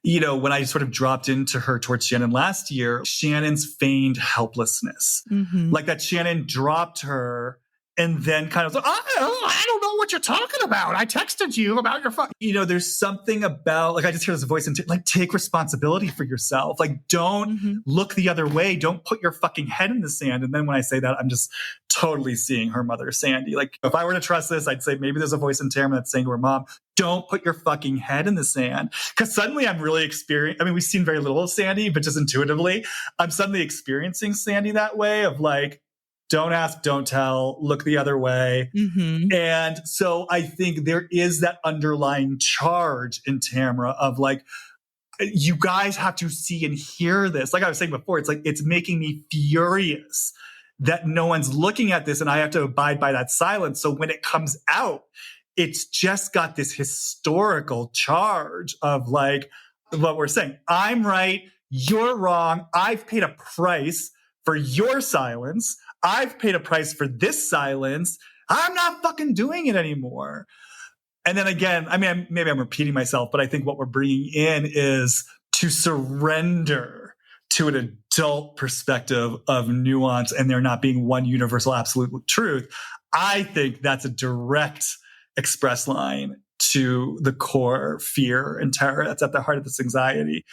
when I sort of dropped into her towards Shannon last year, Shannon's feigned helplessness, like that Shannon dropped her and then kind of like, I don't know what you're talking about. I texted you about your phone. There's something about, like, I just hear this voice and like, take responsibility for yourself. Like, don't look the other way. Don't put your fucking head in the sand. And then when I say that, I'm just totally seeing her mother, Sandy. Like, if I were to trust this, I'd say maybe there's a voice in Tamra that's saying to her mom, don't put your fucking head in the sand. Because suddenly I'm really experiencing, we've seen very little of Sandy, but just intuitively, I'm suddenly experiencing Sandy that way of like, don't ask, don't tell, look the other way. And so I think there is that underlying charge in Tamra of like, you guys have to see and hear this. Like I was saying before, it's like, it's making me furious that no one's looking at this and I have to abide by that silence. So when it comes out, it's just got this historical charge of like what we're saying. I'm right. You're wrong. I've paid a price for your silence. I've paid a price for this silence. I'm not fucking doing it anymore. And then again, maybe I'm repeating myself, but I think what we're bringing in is to surrender to an adult perspective of nuance and there not being one universal absolute truth. I think that's a direct express line to the core fear and terror that's at the heart of this anxiety.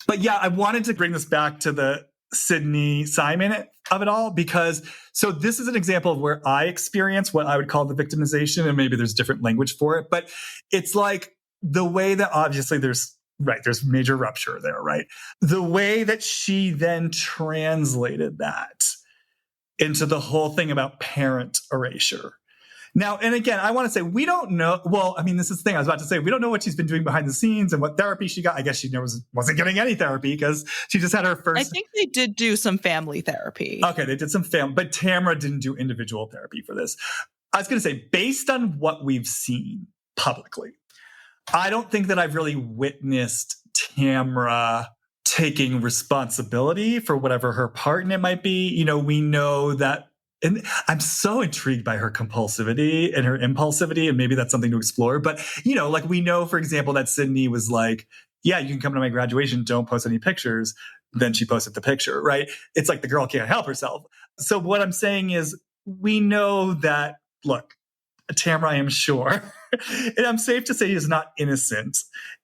But yeah, I wanted to bring this back to the Sydney Simon of it all, because so this is an example of where I experience what I would call the victimization, and maybe there's different language for it, but it's like the way that obviously there's major rupture there, right? The way that she then translated that into the whole thing about parent erasure. Now, and again, I want to say we don't know. Well, this is the thing I was about to say. We don't know what she's been doing behind the scenes and what therapy she got. I guess she wasn't getting any therapy because she just had her first. I think they did do some family therapy. Okay, they did some family, but Tamra didn't do individual therapy for this. I was going to say, based on what we've seen publicly, I don't think that I've really witnessed Tamra taking responsibility for whatever her part in it might be. We know that. And I'm so intrigued by her compulsivity and her impulsivity, and maybe that's something to explore. But, like we know, for example, that Sydney was like, yeah, you can come to my graduation, don't post any pictures. Then she posted the picture, right? It's like the girl can't help herself. So what I'm saying is we know that, look, Tamra, I am sure, and I'm safe to say is not innocent.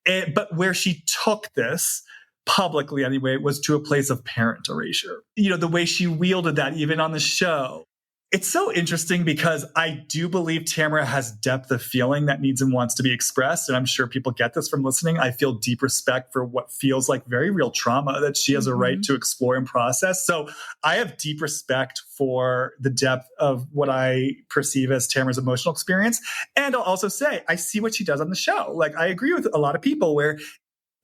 But where she took this publicly anyway, was to a place of parent erasure. The way she wielded that even on the show. It's so interesting because I do believe Tamra has depth of feeling that needs and wants to be expressed. And I'm sure people get this from listening. I feel deep respect for what feels like very real trauma that she has a right to explore and process. So I have deep respect for the depth of what I perceive as Tamra's emotional experience. And I'll also say, I see what she does on the show. Like, I agree with a lot of people where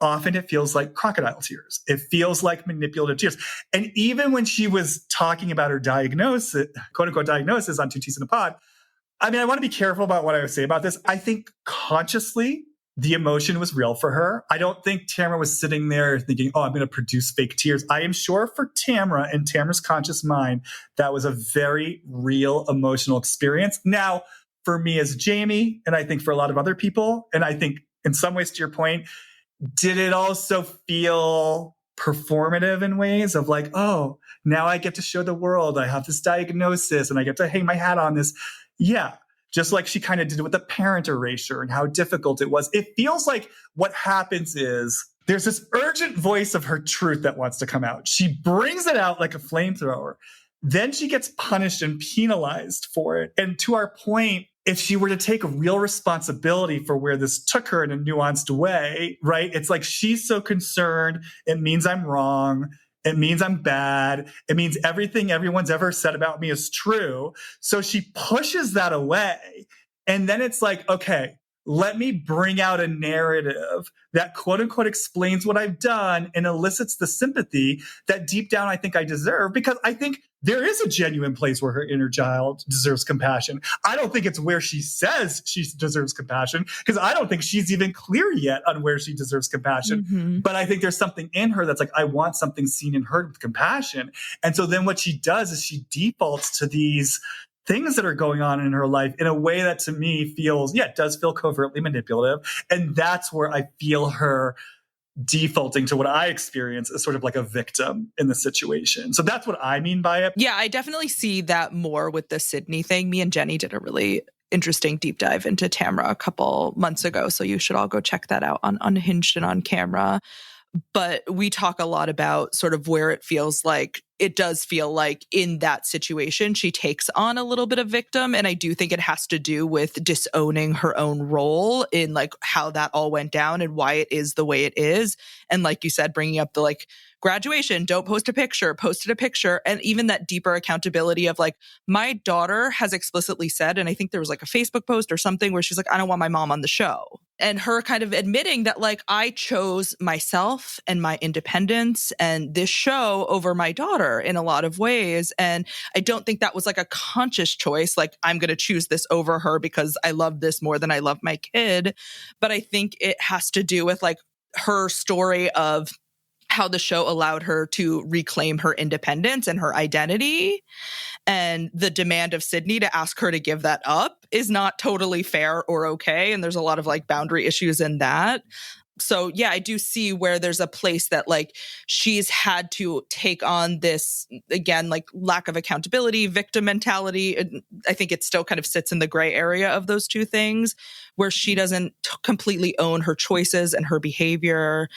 often it feels like crocodile tears. It feels like manipulative tears. And even when she was talking about her diagnosis, quote unquote diagnosis on Two T's in a Pod, I mean, I want to be careful about what I say about this. I think consciously the emotion was real for her. I don't think Tamra was sitting there thinking, oh, I'm going to produce fake tears. I am sure for Tamra and Tamra's conscious mind, that was a very real emotional experience. Now, for me as Jamie, and I think for a lot of other people, and I think in some ways to your point, did it also feel performative in ways of like, oh, now I get to show the world I have this diagnosis and I get to hang my hat on this? Yeah. Just like she kind of did with the parent erasure and how difficult it was. It feels like what happens is there's this urgent voice of her truth that wants to come out. She brings it out like a flamethrower. Then she gets punished and penalized for it. And to our point, if she were to take real responsibility for where this took her in a nuanced way, right? It's like she's so concerned. It means I'm wrong. It means I'm bad. It means everything everyone's ever said about me is true. So she pushes that away. And then it's like, okay, let me bring out a narrative that quote unquote explains what I've done and elicits the sympathy that deep down I think I deserve, because I think there is a genuine place where her inner child deserves compassion. I don't think it's where she says she deserves compassion, because I don't think she's even clear yet on where she deserves compassion. Mm-hmm. But I think there's something in her that's like, I want something seen and heard with compassion. And so then what she does is she defaults to these things that are going on in her life in a way that to me feels, it does feel covertly manipulative. And that's where I feel her defaulting to what I experience as sort of like a victim in the situation. So that's what I mean by it. Yeah, I definitely see that more with the Sydney thing. Me and Jenny did a really interesting deep dive into Tamra a couple months ago. So you should all go check that out on Unhinged and on Camera. But we talk a lot about sort of where it feels like, it does feel like in that situation, she takes on a little bit of victim. And I do think it has to do with disowning her own role in like how that all went down and why it is the way it is. And like you said, bringing up the like graduation, don't post a picture, posted a picture. And even that deeper accountability of like, my daughter has explicitly said, and I think there was like a Facebook post or something where she's like, I don't want my mom on the show. And her kind of admitting that like, I chose myself and my independence and this show over my daughter in a lot of ways. And I don't think that was like a conscious choice. Like, I'm going to choose this over her because I love this more than I love my kid. But I think it has to do with like her story of how the show allowed her to reclaim her independence and her identity. And the demand of Sydney to ask her to give that up is not totally fair or okay. And there's a lot of like boundary issues in that. So yeah, I do see where there's a place that like she's had to take on this, again, like lack of accountability, victim mentality. And I think it still kind of sits in the gray area of those two things where she doesn't completely own her choices and her behavior.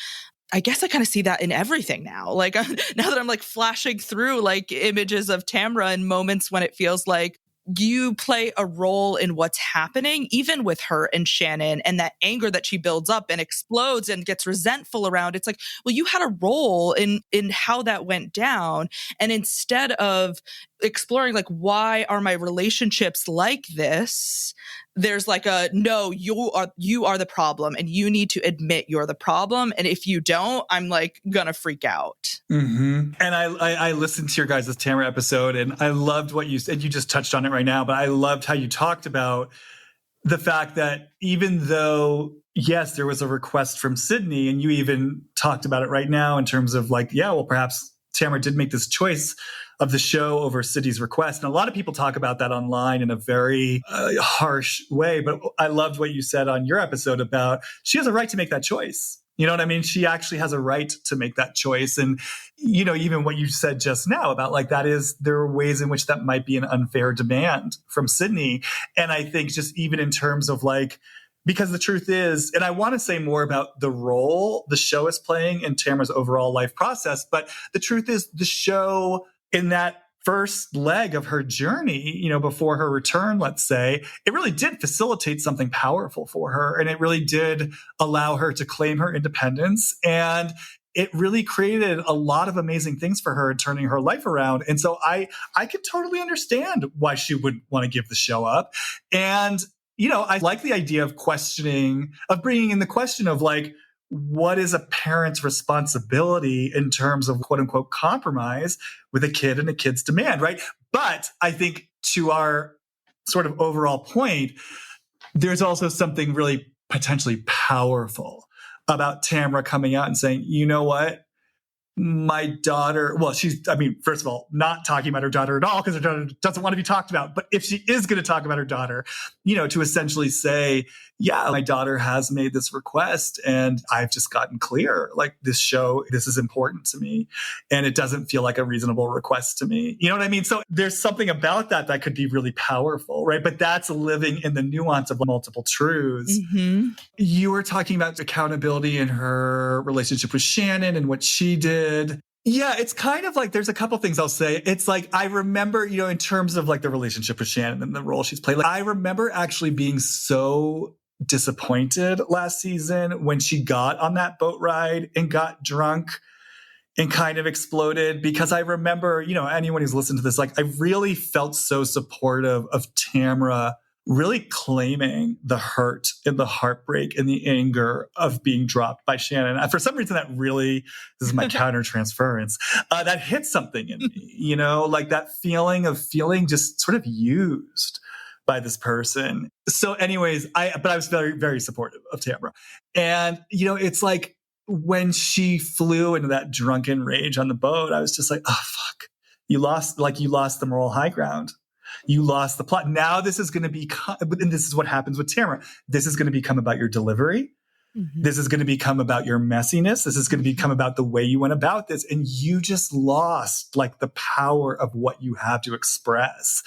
I guess I kind of see that in everything now. Like now that I'm like flashing through like images of Tamra in moments when it feels like you play a role in what's happening, even with her and Shannon, and that anger that she builds up and explodes and gets resentful around. It's like, well, you had a role in how that went down. And instead of exploring like, why are my relationships like this? There's like a, no, you are the problem and you need to admit you're the problem. And if you don't, I'm like gonna freak out. Mm-hmm. And I listened to your guys' Tamra episode and I loved what you said. You just touched on it right now, but I loved how you talked about the fact that even though, yes, there was a request from Sydney, and you even talked about it right now in terms of like, yeah, well, perhaps Tamra did make this choice of the show over Sydney's request. And a lot of people talk about that online in a very harsh way. But I loved what you said on your episode about she has a right to make that choice. You know what I mean? She actually has a right to make that choice. And, you know, even what you said just now about like, there are ways in which that might be an unfair demand from Sydney. And I think just even in terms of like Because the truth is, and I want to say more about the role the show is playing in Tamra's overall life process, but the truth is the show in that first leg of her journey, before her return, let's say, it really did facilitate something powerful for her. And it really did allow her to claim her independence. And it really created a lot of amazing things for her in turning her life around. And so I can totally understand why she would want to give the show up. And I like the idea of bringing in the question of like, what is a parent's responsibility in terms of quote unquote compromise with a kid and a kid's demand, right? But I think to our sort of overall point, there's also something really potentially powerful about Tamra coming out and saying, you know what? My daughter, well, first of all, not talking about her daughter at all because her daughter doesn't want to be talked about. But if she is going to talk about her daughter, to essentially say, yeah, my daughter has made this request and I've just gotten clear. Like this show, this is important to me. And it doesn't feel like a reasonable request to me. You know what I mean? So there's something about that could be really powerful, right? But that's living in the nuance of multiple truths. Mm-hmm. You were talking about accountability in her relationship with Shannon and what she did. Yeah, it's kind of like there's a couple things I'll say. It's like I remember, in terms of like the relationship with Shannon and the role she's played, like, I remember actually being so disappointed last season when she got on that boat ride and got drunk and kind of exploded, because I remember, anyone who's listened to this, like I really felt so supportive of Tamra really claiming the hurt and the heartbreak and the anger of being dropped by Shannon. For some reason, this is my countertransference, that hit something in me, like that feeling of feeling just sort of used by this person. So anyways, but I was very, very supportive of Tamra. And, it's like when she flew into that drunken rage on the boat, I was just like, oh, fuck. You lost the moral high ground. You lost the plot. Now this is going to become, and this is what happens with Tamra. This is going to become about your delivery. Mm-hmm. This is going to become about your messiness. This is going to become about the way you went about this. And you just lost like the power of what you have to express.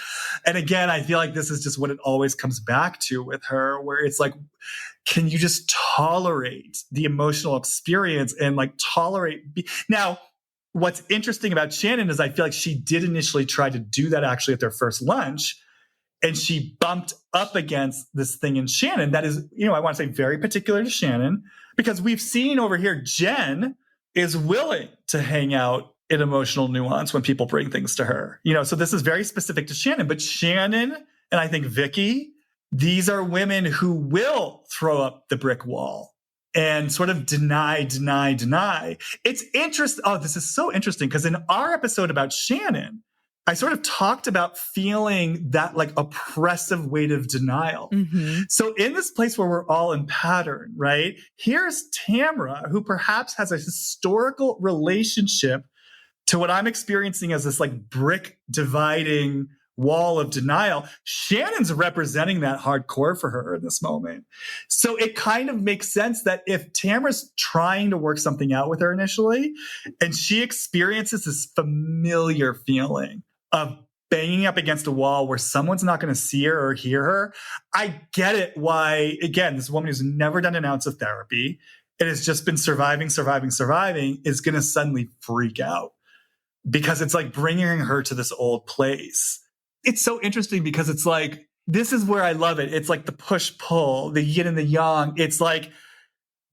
And again, I feel like this is just what it always comes back to with her, where it's like, can you just tolerate the emotional experience and like tolerate? Now, what's interesting about Shannon is I feel like she did initially try to do that actually at their first lunch. And she bumped up against this thing in Shannon that is, I want to say very particular to Shannon, because we've seen over here, Jen is willing to hang out in emotional nuance when people bring things to her. So this is very specific to Shannon, but Shannon and I think Vicky, these are women who will throw up the brick wall and sort of deny. It's interesting. Oh, this is so interesting because in our episode about Shannon, I sort of talked about feeling that like oppressive weight of denial. Mm-hmm. So in this place where we're all in pattern, right? Here's Tamra, who perhaps has a historical relationship to what I'm experiencing as this like brick dividing wall of denial. Shannon's representing that hardcore for her in this moment. So it kind of makes sense that if Tamra's trying to work something out with her initially, and she experiences this familiar feeling of banging up against a wall where someone's not going to see her or hear her, I get it why, again, this woman who's never done an ounce of therapy and has just been surviving, is going to suddenly freak out because it's like bringing her to this old place. It's so interesting because it's like, this is where I love it. It's like the push-pull, the yin and the yang. It's like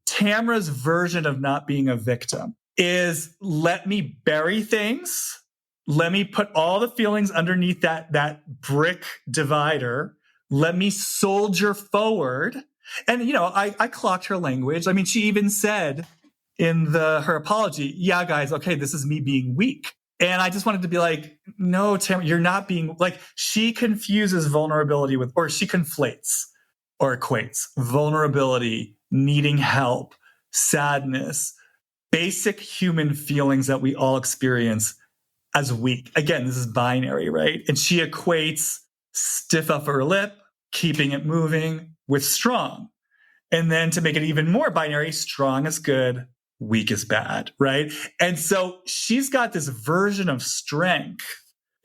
Tamra's version of not being a victim is let me bury things. Let me put all the feelings underneath that brick divider. Let me soldier forward. And, I clocked her language. I mean, she even said in her apology, yeah, guys, okay, this is me being weak. And I just wanted to be like, no, Tamra, you're not being like, she confuses vulnerability or she conflates or equates vulnerability, needing help, sadness, basic human feelings that we all experience as weak. Again, this is binary, right? And she equates stiff upper lip, keeping it moving, with strong. And then to make it even more binary, strong is good, weak is bad, right? And so she's got this version of strength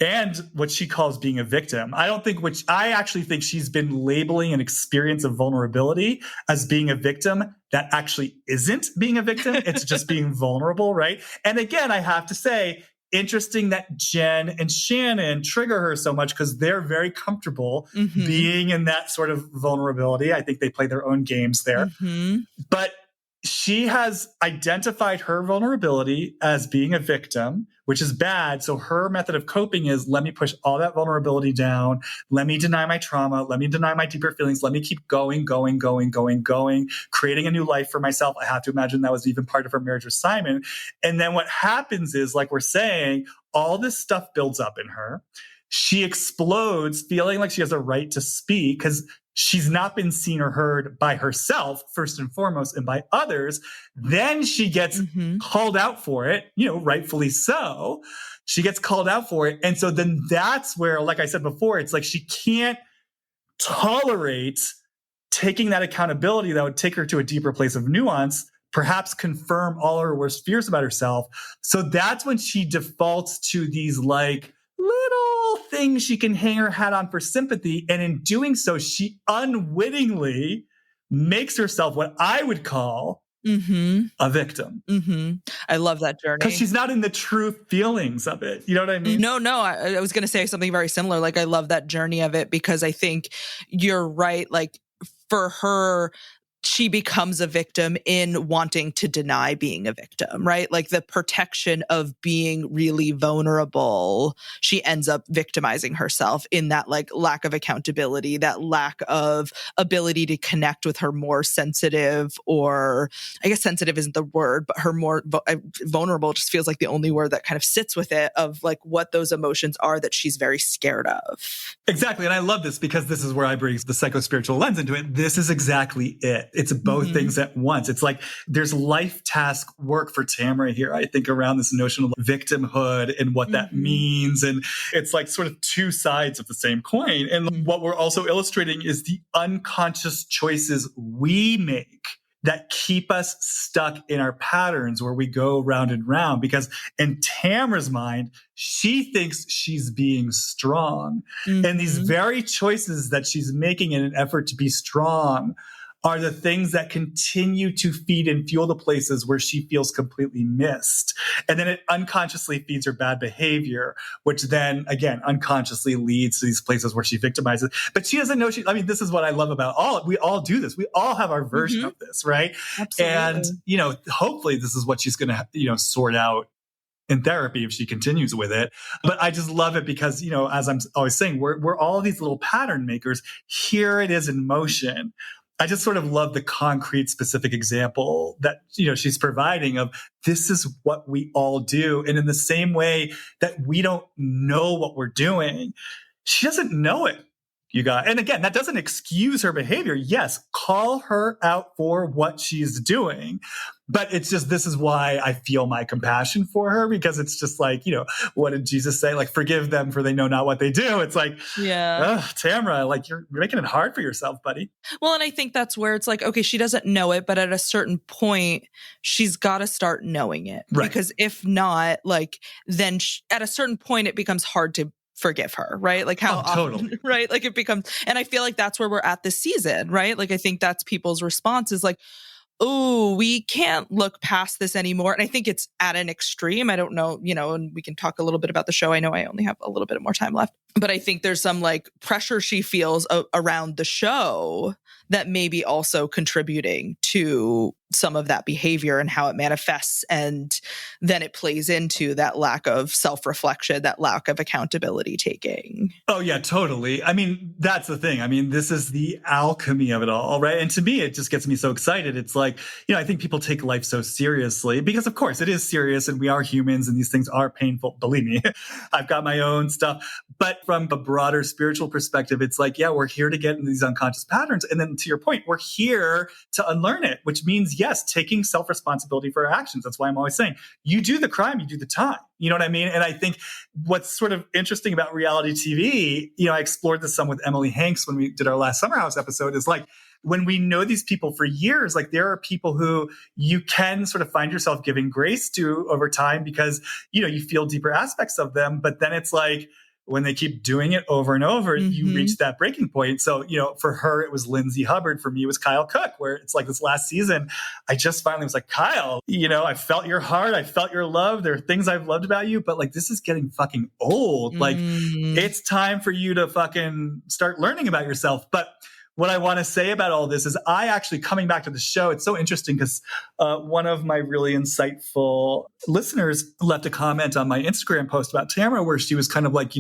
and what she calls being a victim. I actually think she's been labeling an experience of vulnerability as being a victim that actually isn't being a victim. It's just being vulnerable, right? And again, I have to say, interesting that Jen and Shannon trigger her so much because they're very comfortable being in that sort of vulnerability. I think they play their own games there. But she has identified her vulnerability as being a victim, which is bad. So her method of coping is, let me push all that vulnerability down. Let me deny my trauma. Let me deny my deeper feelings. Let me keep going, creating a new life for myself. I have to imagine that was even part of her marriage with Simon. And then what happens is, like we're saying, all this stuff builds up in her. She explodes, feeling like she has a right to speak because she's not been seen or heard by herself, first and foremost, and by others. Then she gets called out for it, rightfully so. She gets called out for it. And so then that's where, like I said before, it's like she can't tolerate taking that accountability that would take her to a deeper place of nuance, perhaps confirm all her worst fears about herself. So that's when she defaults to these like little things she can hang her hat on for sympathy. And in doing so, she unwittingly makes herself what I would call a victim. I love that journey. Because she's not in the true feelings of it. You know what I mean? No, I was going to say something very similar. Like, I love that journey of it because I think you're right. Like, for her, she becomes a victim in wanting to deny being a victim, right? Like the protection of being really vulnerable, she ends up victimizing herself in that like lack of accountability, that lack of ability to connect with her more sensitive, or I guess sensitive isn't the word, but her more vulnerable just feels like the only word that kind of sits with it, of like what those emotions are that she's very scared of. Exactly. And I love this because this is where I bring the psycho-spiritual lens into it. This is exactly it. It's both things at once. It's like there's life task work for Tamra here, I think, around this notion of victimhood and what that means. And it's like sort of two sides of the same coin. And what we're also illustrating is the unconscious choices we make that keep us stuck in our patterns where we go round and round. Because in Tamra's mind, she thinks she's being strong. And these very choices that she's making in an effort to be strong are the things that continue to feed and fuel the places where she feels completely missed. And then it unconsciously feeds her bad behavior, which then, again, unconsciously leads to these places where she victimizes. But she doesn't know this is what I love about we all do this. We all have our version of this, right? Absolutely. And, hopefully this is what she's going to, sort out in therapy if she continues with it. But I just love it because, as I'm always saying, we're all these little pattern makers. Here it is in motion. I just sort of love the concrete, specific example that, she's providing of this is what we all do. And in the same way that we don't know what we're doing, she doesn't know it, you guys. And again, that doesn't excuse her behavior. Yes, call her out for what she's doing. But it's just, this is why I feel my compassion for her, because it's just like, what did Jesus say? Like, forgive them for they know not what they do. It's like, Tamra, like you're making it hard for yourself, buddy. Well, and I think that's where it's like, okay, she doesn't know it, but at a certain point, she's got to start knowing it. Right. Because if not, like, then at a certain point, it becomes hard to forgive her, right? Like how often, right? Like it becomes, and I feel like that's where we're at this season, right? Like I think that's people's response is like, oh, we can't look past this anymore. And I think it's at an extreme. I don't know, and we can talk a little bit about the show. I know I only have a little bit more time left, but I think there's some like pressure she feels around the show that may be also contributing to some of that behavior and how it manifests. And then it plays into that lack of self-reflection, that lack of accountability taking. Oh, yeah, totally. I mean, that's the thing. I mean, this is the alchemy of it all, right? And to me, it just gets me so excited. It's like, I think people take life so seriously because, of course, it is serious and we are humans and these things are painful. Believe me, I've got my own stuff. But from a broader spiritual perspective, it's like, yeah, we're here to get into these unconscious patterns. And then to your point, we're here to unlearn it, which means, yes, taking self-responsibility for our actions. That's why I'm always saying, you do the crime, you do the time. You know what I mean? And I think what's sort of interesting about reality TV, I explored this some with Emily Hanks when we did our last Summer House episode, is like, when we know these people for years, like there are people who you can sort of find yourself giving grace to over time because, you feel deeper aspects of them. But then it's like, when they keep doing it over and over, you reach that breaking point. So, for her, it was Lindsay Hubbard. For me, it was Kyle Cook, where it's like this last season, I just finally was like, Kyle, I felt your heart. I felt your love. There are things I've loved about you, but like, this is getting fucking old. Like, it's time for you to fucking start learning about yourself. But what I want to say about all this is I actually, coming back to the show, it's so interesting because one of my really insightful listeners left a comment on my Instagram post about Tamra where she was kind of like,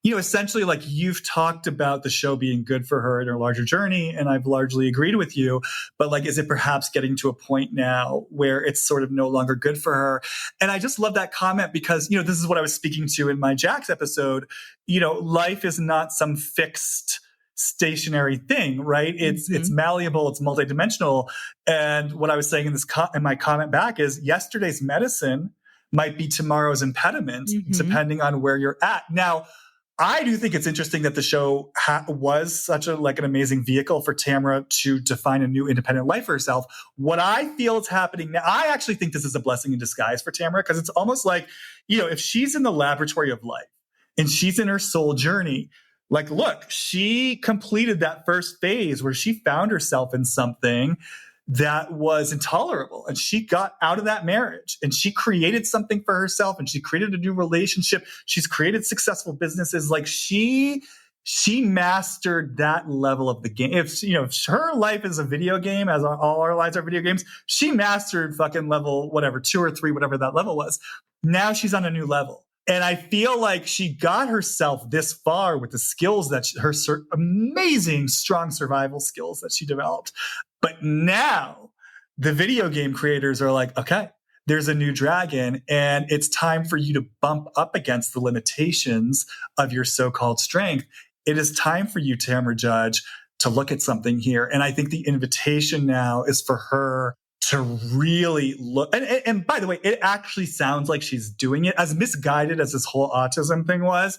essentially like, you've talked about the show being good for her in her larger journey, and I've largely agreed with you, but like, is it perhaps getting to a point now where it's sort of no longer good for her? And I just love that comment because, this is what I was speaking to in my Jax episode. Life is not some fixed stationary thing, right? It's malleable, it's multidimensional. And what I was saying in my comment back is yesterday's medicine might be tomorrow's impediment, depending on where you're at. Now, I do think it's interesting that the show was such an amazing vehicle for Tamra to define a new independent life for herself. What I feel is happening now, I actually think this is a blessing in disguise for Tamra, because it's almost like, if she's in the laboratory of life and she's in her soul journey, like, look, she completed that first phase where she found herself in something that was intolerable. And she got out of that marriage and she created something for herself and she created a new relationship. She's created successful businesses. Like she mastered that level of the game. If her life is a video game, as all our lives are video games, she mastered fucking level, whatever, 2 or 3, whatever that level was. Now she's on a new level. And I feel like she got herself this far with the skills that her amazing, strong survival skills that she developed. But now the video game creators are like, okay, there's a new dragon and it's time for you to bump up against the limitations of your so-called strength. It is time for you, Tamra Judge, to look at something here. And I think the invitation now is for her to really look. And by the way, it actually sounds like she's doing it. As misguided as this whole autism thing was,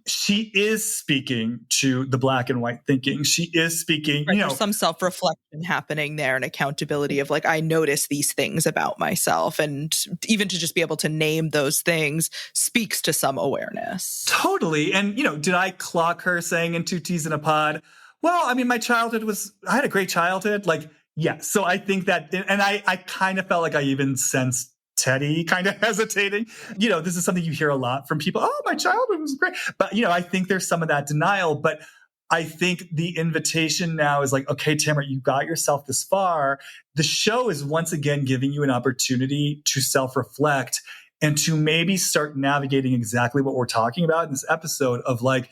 she is speaking to the black and white thinking. She is speaking, right, there's some self-reflection happening there and accountability of like, I notice these things about myself. And even to just be able to name those things speaks to some awareness. Totally. And, did I clock her saying in 2 T's in a pod? Well, I mean, I had a great childhood. Like, yeah. So I think that, and I kind of felt like I even sensed Teddy kind of hesitating. This is something you hear a lot from people. Oh, my childhood was great. But, I think there's some of that denial. But I think the invitation now is like, okay, Tamra, you got yourself this far. The show is once again giving you an opportunity to self-reflect and to maybe start navigating exactly what we're talking about in this episode of like,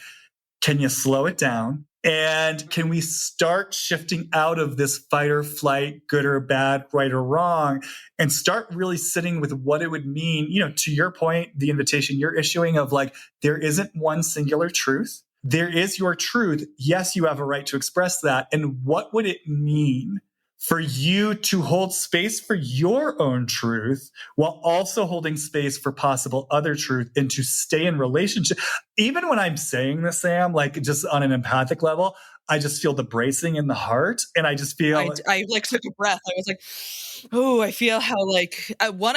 can you slow it down? And can we start shifting out of this fight or flight, good or bad, right or wrong, and start really sitting with what it would mean, to your point, the invitation you're issuing of like, there isn't one singular truth. There is your truth. Yes, you have a right to express that. And what would it mean for you to hold space for your own truth while also holding space for possible other truth and to stay in relationship? Even when I'm saying this, Sam, like just on an empathic level, I just feel the bracing in the heart. And I just feel I took a breath. I was like, oh, I feel how I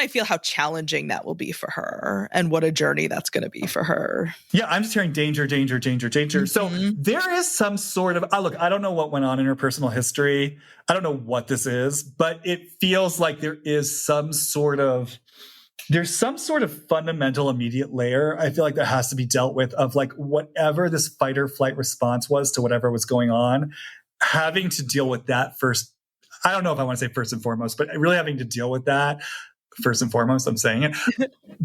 feel how challenging that will be for her and what a journey that's going to be for her. Yeah, I'm just hearing danger, danger, danger, danger. Mm-hmm. So there is some sort of, look, I don't know what went on in her personal history. I don't know what this is, but it feels like there's some sort of fundamental immediate layer, I feel like, that has to be dealt with of like whatever this fight or flight response was to whatever was going on, having to deal with that first. I don't know if I want to say first and foremost, but really having to deal with that first and foremost, I'm saying it,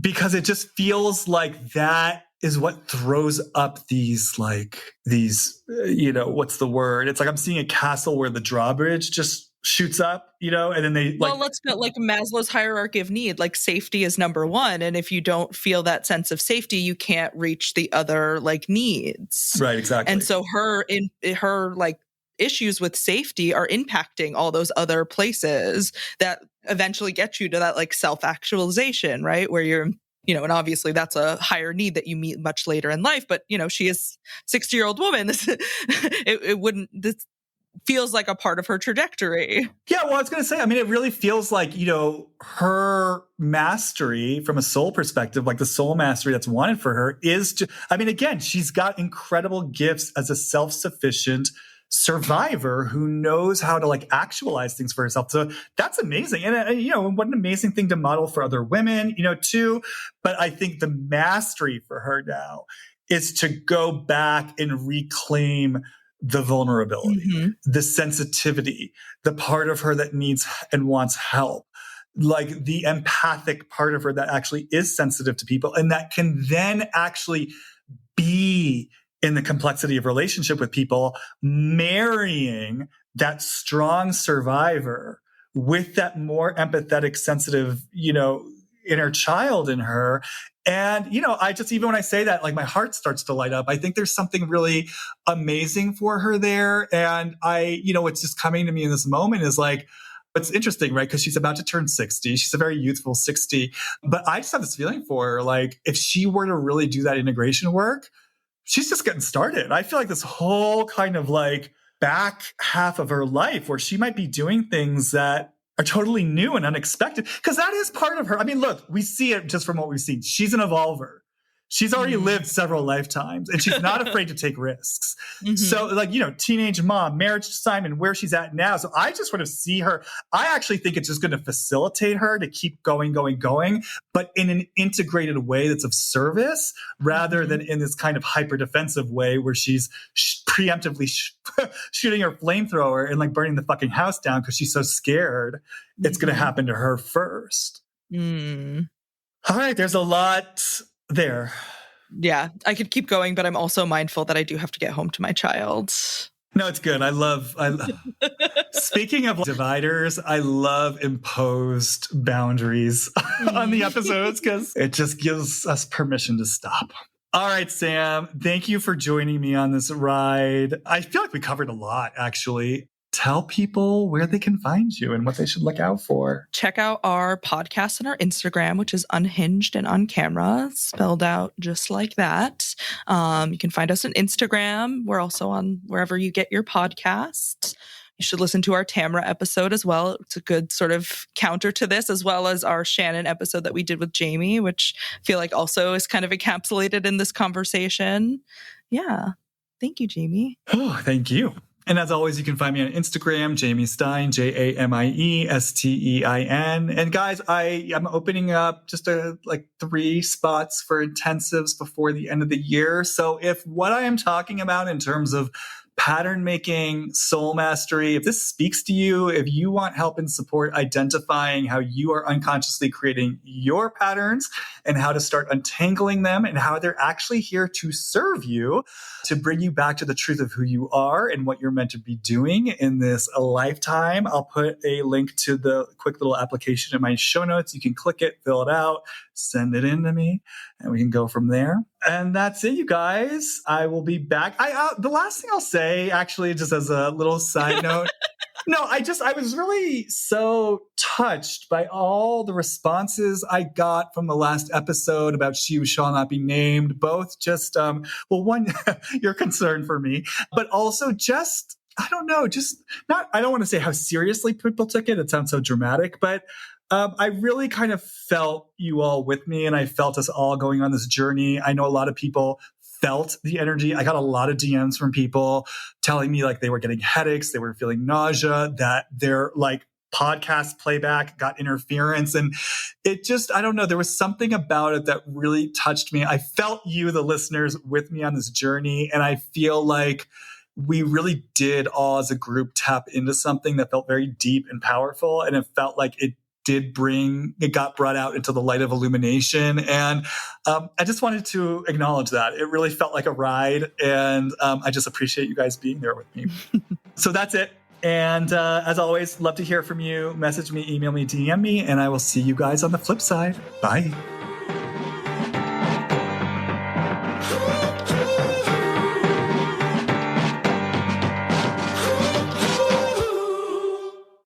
because it just feels like that is what throws up these, what's the word? It's like I'm seeing a castle where the drawbridge just shoots up, and then they well, let's go like Maslow's hierarchy of need, like safety is number one. And if you don't feel that sense of safety, you can't reach the other needs. Right, exactly. And so her issues with safety are impacting all those other places that eventually get you to that self-actualization, right? Where you're, and obviously that's a higher need that you meet much later in life, but she is a 60-year-old woman. feels like a part of her trajectory. Yeah, well, I was going to say, I mean, it really feels like, her mastery from a soul perspective, like the soul mastery that's wanted for her is to, I mean, again, she's got incredible gifts as a self-sufficient survivor who knows how to like actualize things for herself. So that's amazing. And, what an amazing thing to model for other women, too. But I think the mastery for her now is to go back and reclaim the vulnerability, the sensitivity, the part of her that needs and wants help, like the empathic part of her that actually is sensitive to people and that can then actually be in the complexity of relationship with people, marrying that strong survivor with that more empathetic, sensitive, inner child in her. And, I just, even when I say that, like my heart starts to light up. I think there's something really amazing for her there. And what's just coming to me in this moment is like, it's interesting, right? Because she's about to turn 60. She's a very youthful 60. But I just have this feeling for her, like if she were to really do that integration work, she's just getting started. I feel like this whole kind of like back half of her life where she might be doing things that are totally new and unexpected, because that is part of her. I mean, look, we see it just from what we've seen. She's an evolver. She's already lived several lifetimes and she's not afraid to take risks. So like, teenage mom, marriage to Simon, where she's at now. So I just want to see her. I actually think it's just going to facilitate her to keep going, but in an integrated way that's of service rather than in this kind of hyper defensive way where she's preemptively shooting her flamethrower and like burning the fucking house down because she's so scared it's going to happen to her first. All right. There's a lot there. Yeah, I could keep going, but I'm also mindful that I do have to get home to my child. No, it's good. I love speaking of dividers, I love imposed boundaries on the episodes because it just gives us permission to stop. All right, Sam, thank you for joining me on this ride. I feel like we covered a lot, actually. Tell people where they can find you and what they should look out for. Check out our podcast and our Instagram, which is Unhinged and On Camera, spelled out just like that. You can find us on Instagram. We're also on wherever you get your podcasts. You should listen to our Tamra episode as well. It's a good sort of counter to this, as well as our Shannon episode that we did with Jamie, which I feel like also is kind of encapsulated in this conversation. Yeah. Thank you, Jamie. Oh, thank you. And as always, you can find me on Instagram, Jamie Stein, JamieStein. And guys, I am opening up just 3 spots for intensives before the end of the year. So if what I am talking about in terms of pattern making, soul mastery, if this speaks to you, if you want help and support identifying how you are unconsciously creating your patterns and how to start untangling them and how they're actually here to serve you, to bring you back to the truth of who you are and what you're meant to be doing in this lifetime, I'll put a link to the quick little application in my show notes. You can click it, fill it out, send it in to me, and we can go from there. And that's it, you guys. I will be back. The last thing I'll say, actually, just as a little side note, I was really so touched by all the responses I got from the last episode about She Who Shall Not Be Named, both just, one, your concern for me, but also just, I don't want to say how seriously people took it. It sounds so dramatic, but I really kind of felt you all with me, and I felt us all going on this journey. I know a lot of people felt the energy. I got a lot of DMs from people telling me like they were getting headaches, they were feeling nausea, that their like podcast playback got interference. And it just, I don't know, there was something about it that really touched me. I felt you, the listeners, with me on this journey. And I feel like we really did all as a group tap into something that felt very deep and powerful. And it felt like it got brought out into the light of illumination. And I just wanted to acknowledge that. It really felt like a ride. And I just appreciate you guys being there with me. So that's it. And as always, love to hear from you. Message me, email me, DM me, and I will see you guys on the flip side. Bye.